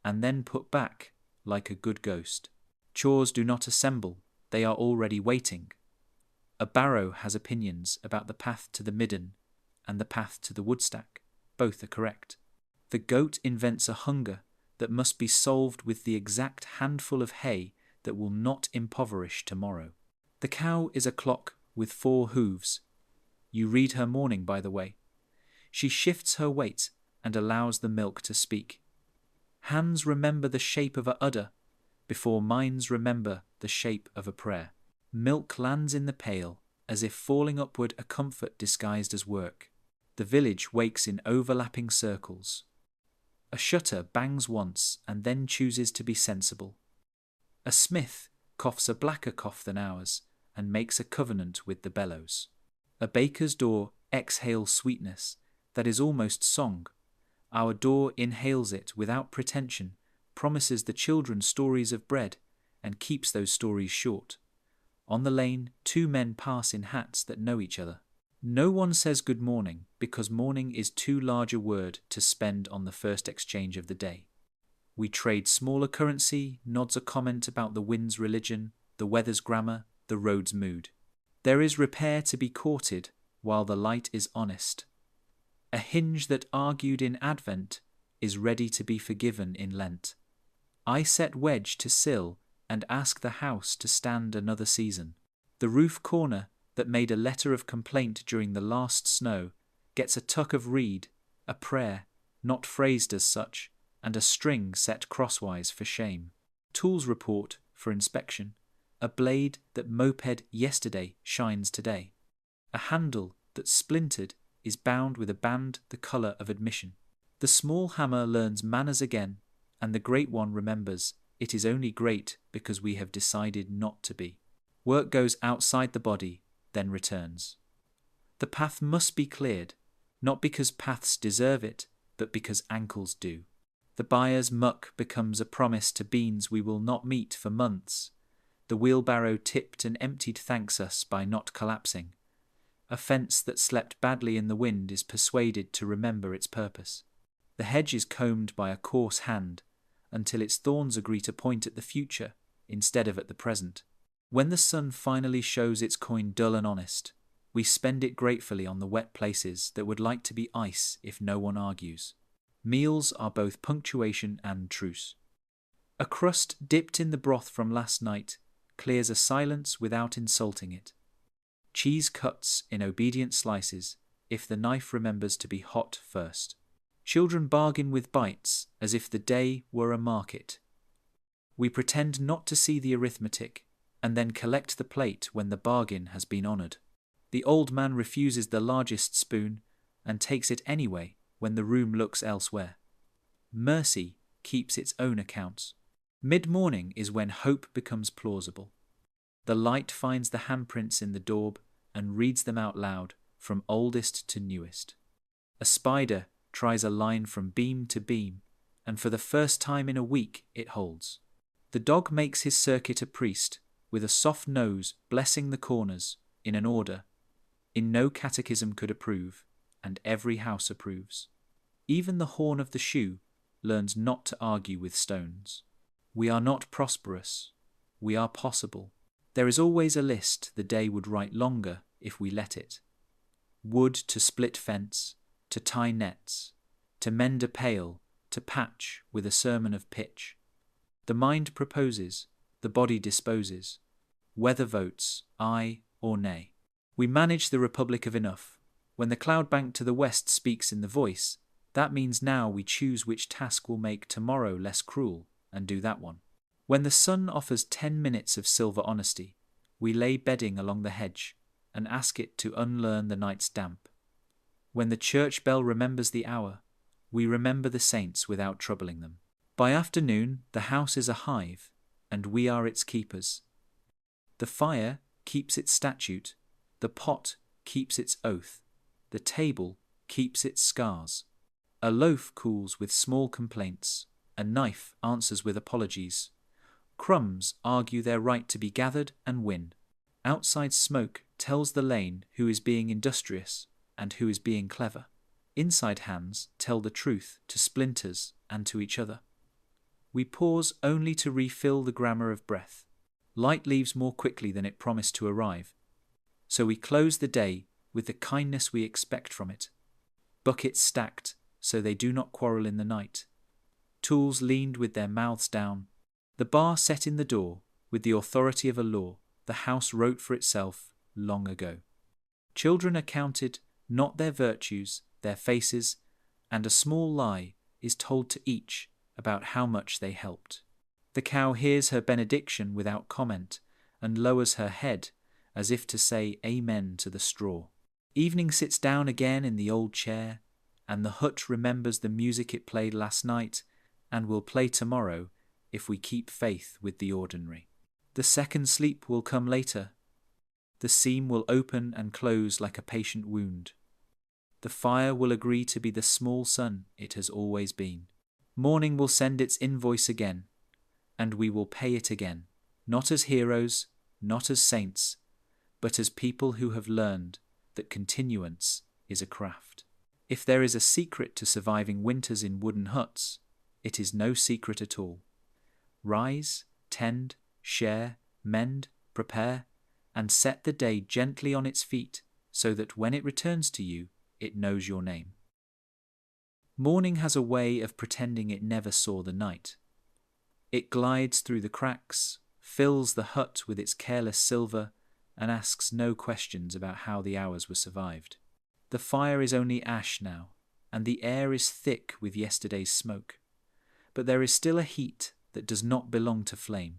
and then put back like a good ghost. Chores do not assemble, they are already waiting. A barrow has opinions about the path to the midden and the path to the woodstack. Both are correct. The goat invents a hunger that must be solved with the exact handful of hay that will not impoverish tomorrow. The cow is a clock with 4 hooves. You read her mourning, by the way. She shifts her weight and allows the milk to speak. Hands remember the shape of a udder before minds remember the shape of a prayer. Milk lands in the pail as if falling upward a comfort disguised as work. The village wakes in overlapping circles. A shutter bangs once and then chooses to be sensible. A smith coughs a blacker cough than ours and makes a covenant with the bellows. A baker's door exhales sweetness that is almost song. Our door inhales it without pretension, promises the children stories of bread, and keeps those stories short. On the lane, 2 men pass in hats that know each other. No one says good morning because morning is too large a word to spend on the first exchange of the day. We trade smaller currency, nods a comment about the wind's religion, the weather's grammar, the road's mood. There is repair to be courted while the light is honest. A hinge that argued in Advent is ready to be forgiven in Lent. I set wedge to sill and ask the house to stand another season. The roof corner that made a letter of complaint during the last snow gets a tuck of reed, a prayer, not phrased as such, and a string set crosswise for shame. Tools report for inspection. A blade that moped yesterday shines today. A handle that splintered is bound with a band the colour of admission. The small hammer learns manners again, and the great one remembers it is only great because we have decided not to be. Work goes outside the body, then returns. The path must be cleared, not because paths deserve it, but because ankles do. The buyer's muck becomes a promise to beans we will not meet for months. The wheelbarrow tipped and emptied thanks us by not collapsing. A fence that slept badly in the wind is persuaded to remember its purpose. The hedge is combed by a coarse hand until its thorns agree to point at the future instead of at the present. When the sun finally shows its coin dull and honest, we spend it gratefully on the wet places that would like to be ice if no one argues. Meals are both punctuation and truce. A crust dipped in the broth from last night clears a silence without insulting it. Cheese cuts in obedient slices if the knife remembers to be hot first. Children bargain with bites as if the day were a market. We pretend not to see the arithmetic, and then collect the plate when the bargain has been honoured. The old man refuses the largest spoon, and takes it anyway when the room looks elsewhere. Mercy keeps its own accounts. Mid-morning is when hope becomes plausible. The light finds the handprints in the daub and reads them out loud from oldest to newest. A spider tries a line from beam to beam, and for the first time in a week it holds. The dog makes his circuit a priest, with a soft nose blessing the corners in an order in no catechism could approve, and every house approves. Even the horn of the shoe learns not to argue with stones. We are not prosperous. We are possible. There is always a list the day would write longer if we let it. Wood to split fence, to tie nets, to mend a pail, to patch with a sermon of pitch. The mind proposes, the body disposes. Weather votes aye or nay. We manage the republic of enough. When the cloud bank to the west speaks in the voice, that means now we choose which task will make tomorrow less cruel, and do that one. When the sun offers 10 minutes of silver honesty, we lay bedding along the hedge and ask it to unlearn the night's damp. When the church bell remembers the hour, we remember the saints without troubling them. By afternoon, the house is a hive, and we are its keepers. The fire keeps its statute, the pot keeps its oath, the table keeps its scars. A loaf cools with small complaints, a knife answers with apologies. Crumbs argue their right to be gathered and win. Outside smoke tells the lane who is being industrious and who is being clever. Inside hands tell the truth to splinters and to each other. We pause only to refill the grammar of breath. Light leaves more quickly than it promised to arrive, so we close the day with the kindness we expect from it. Buckets stacked so they do not quarrel in the night. Tools leaned with their mouths down. The bar set in the door with the authority of a law the house wrote for itself long ago. Children are counted, not their virtues, their faces, and a small lie is told to each about how much they helped. The cow hears her benediction without comment and lowers her head as if to say amen to the straw. Evening sits down again in the old chair, and the hut remembers the music it played last night and will play tomorrow if we keep faith with the ordinary. The second sleep will come later. The seam will open and close like a patient wound. The fire will agree to be the small sun it has always been. Morning will send its invoice again, and we will pay it again, not as heroes, not as saints, but as people who have learned that continuance is a craft. If there is a secret to surviving winters in wooden huts, it is no secret at all. Rise, tend, share, mend, prepare, and set the day gently on its feet so that when it returns to you, it knows your name. Morning has a way of pretending it never saw the night. It glides through the cracks, fills the hut with its careless silver, and asks no questions about how the hours were survived. The fire is only ash now, and the air is thick with yesterday's smoke. But there is still a heat that does not belong to flame.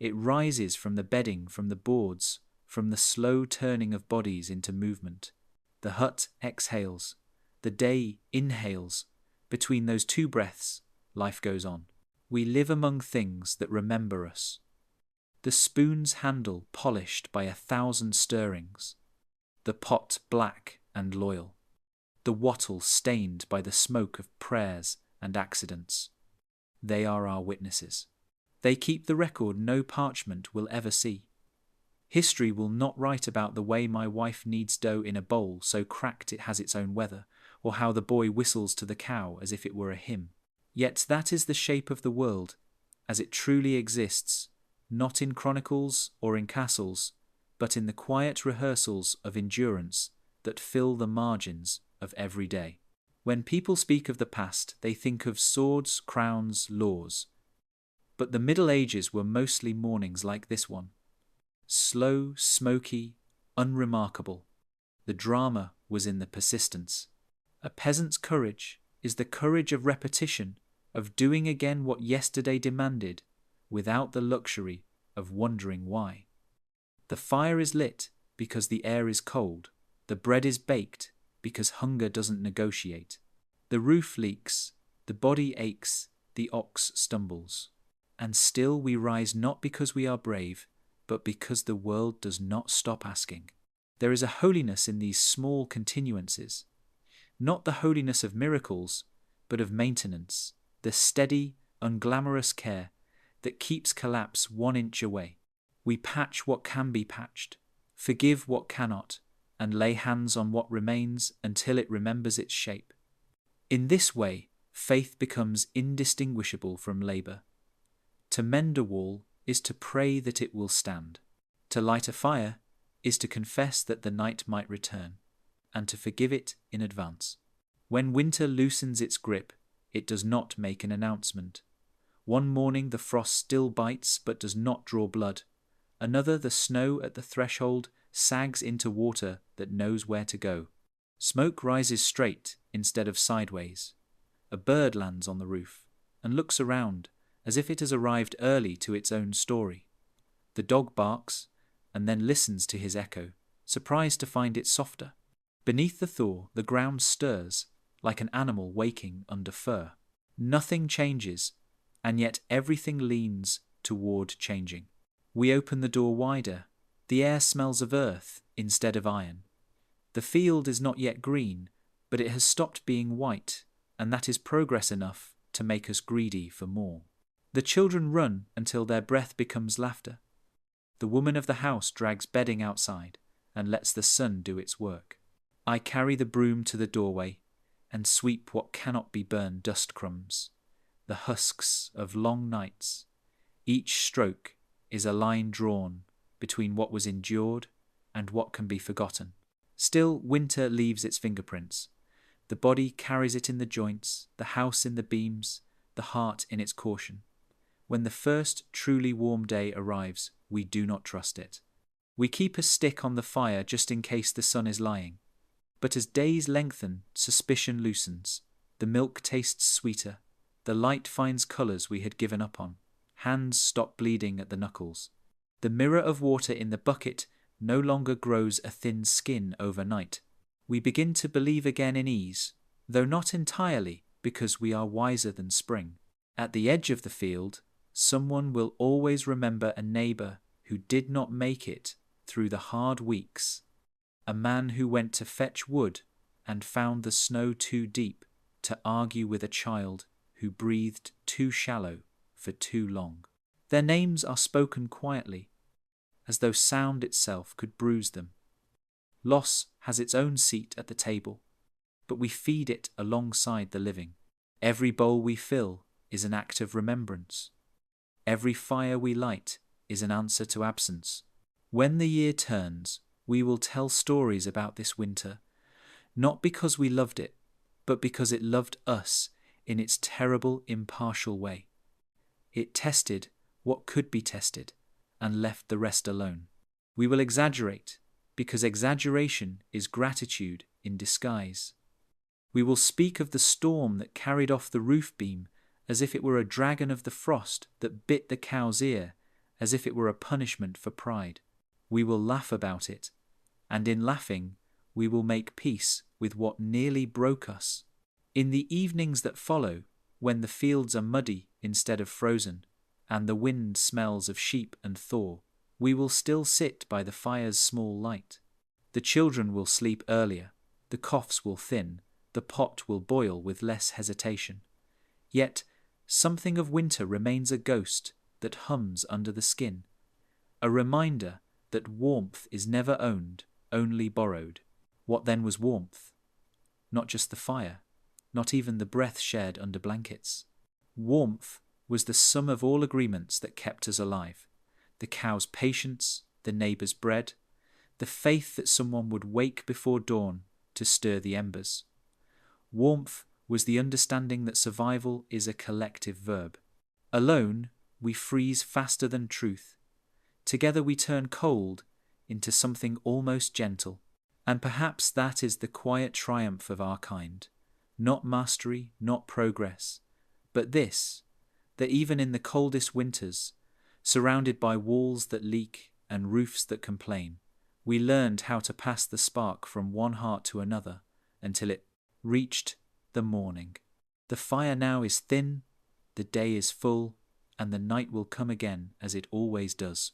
It rises from the bedding, from the boards, from the slow turning of bodies into movement. The hut exhales. The day inhales. Between those two breaths, life goes on. We live among things that remember us. The spoon's handle polished by 1,000 stirrings. The pot black and loyal. The wattle stained by the smoke of prayers and accidents. They are our witnesses. They keep the record no parchment will ever see. History will not write about the way my wife kneads dough in a bowl so cracked it has its own weather, or how the boy whistles to the cow as if it were a hymn. Yet that is the shape of the world, as it truly exists, not in chronicles or in castles, but in the quiet rehearsals of endurance that fill the margins of every day. When people speak of the past, they think of swords, crowns, laws. But the Middle Ages were mostly mornings like this one. Slow, smoky, unremarkable. The drama was in the persistence. A peasant's courage is the courage of repetition, of doing again what yesterday demanded, without the luxury of wondering why. The fire is lit because the air is cold. The bread is baked because hunger doesn't negotiate. The roof leaks, the body aches, the ox stumbles. And still we rise not because we are brave, but because the world does not stop asking. There is a holiness in these small continuances, not the holiness of miracles, but of maintenance, the steady, unglamorous care that keeps collapse 1 inch away. We patch what can be patched, forgive what cannot, and lay hands on what remains until it remembers its shape. In this way, faith becomes indistinguishable from labor. To mend a wall is to pray that it will stand. To light a fire is to confess that the night might return, and to forgive it in advance. When winter loosens its grip, it does not make an announcement. One morning the frost still bites but does not draw blood. Another, the snow at the threshold sags into water that knows where to go. Smoke rises straight instead of sideways. A bird lands on the roof and looks around as if it has arrived early to its own story. The dog barks and then listens to his echo, surprised to find it softer. Beneath the thaw, the ground stirs like an animal waking under fur. Nothing changes, and yet everything leans toward changing. We open the door wider. The air smells of earth instead of iron. The field is not yet green, but it has stopped being white, and that is progress enough to make us greedy for more. The children run until their breath becomes laughter. The woman of the house drags bedding outside and lets the sun do its work. I carry the broom to the doorway and sweep what cannot be burned dust crumbs, the husks of long nights. Each stroke is a line drawn between what was endured and what can be forgotten. Still, winter leaves its fingerprints. The body carries it in the joints, the house in the beams, the heart in its caution. When the first truly warm day arrives, we do not trust it. We keep a stick on the fire just in case the sun is lying. But as days lengthen, suspicion loosens. The milk tastes sweeter. The light finds colours we had given up on. Hands stop bleeding at the knuckles. The mirror of water in the bucket no longer grows a thin skin overnight. We begin to believe again in ease, though not entirely, because we are wiser than spring. At the edge of the field, someone will always remember a neighbour who did not make it through the hard weeks, a man who went to fetch wood and found the snow too deep to argue with a child who breathed too shallow for too long. Their names are spoken quietly, as though sound itself could bruise them. Loss has its own seat at the table, but we feed it alongside the living. Every bowl we fill is an act of remembrance. Every fire we light is an answer to absence. When the year turns, we will tell stories about this winter, not because we loved it, but because it loved us in its terrible, impartial way. It tested what could be tested and left the rest alone. We will exaggerate, because exaggeration is gratitude in disguise. We will speak of the storm that carried off the roof beam as if it were a dragon of the frost that bit the cow's ear, as if it were a punishment for pride. We will laugh about it, and in laughing, we will make peace with what nearly broke us. In the evenings that follow, when the fields are muddy instead of frozen, and the wind smells of sheep and thaw, we will still sit by the fire's small light. The children will sleep earlier, the coughs will thin, the pot will boil with less hesitation. Yet something of winter remains a ghost that hums under the skin, a reminder that warmth is never owned, only borrowed. What then was warmth? Not just the fire, not even the breath shared under blankets. Warmth was the sum of all agreements that kept us alive. The cow's patience, the neighbour's bread, the faith that someone would wake before dawn to stir the embers. Warmth was the understanding that survival is a collective verb. Alone, we freeze faster than truth. Together we turn cold into something almost gentle. And perhaps that is the quiet triumph of our kind. Not mastery, not progress, but this, that even in the coldest winters, surrounded by walls that leak and roofs that complain, we learned how to pass the spark from one heart to another until it reached the morning. The fire now is thin, the day is full, and the night will come again as it always does.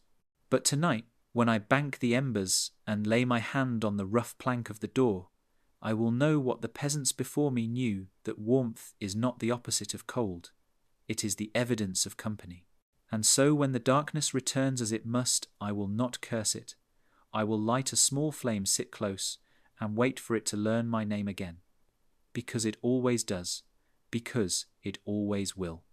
But tonight, when I bank the embers and lay my hand on the rough plank of the door, I will know what the peasants before me knew, that warmth is not the opposite of cold. It is the evidence of company. And so when the darkness returns as it must, I will not curse it. I will light a small flame, sit close, and wait for it to learn my name again. Because it always does. Because it always will.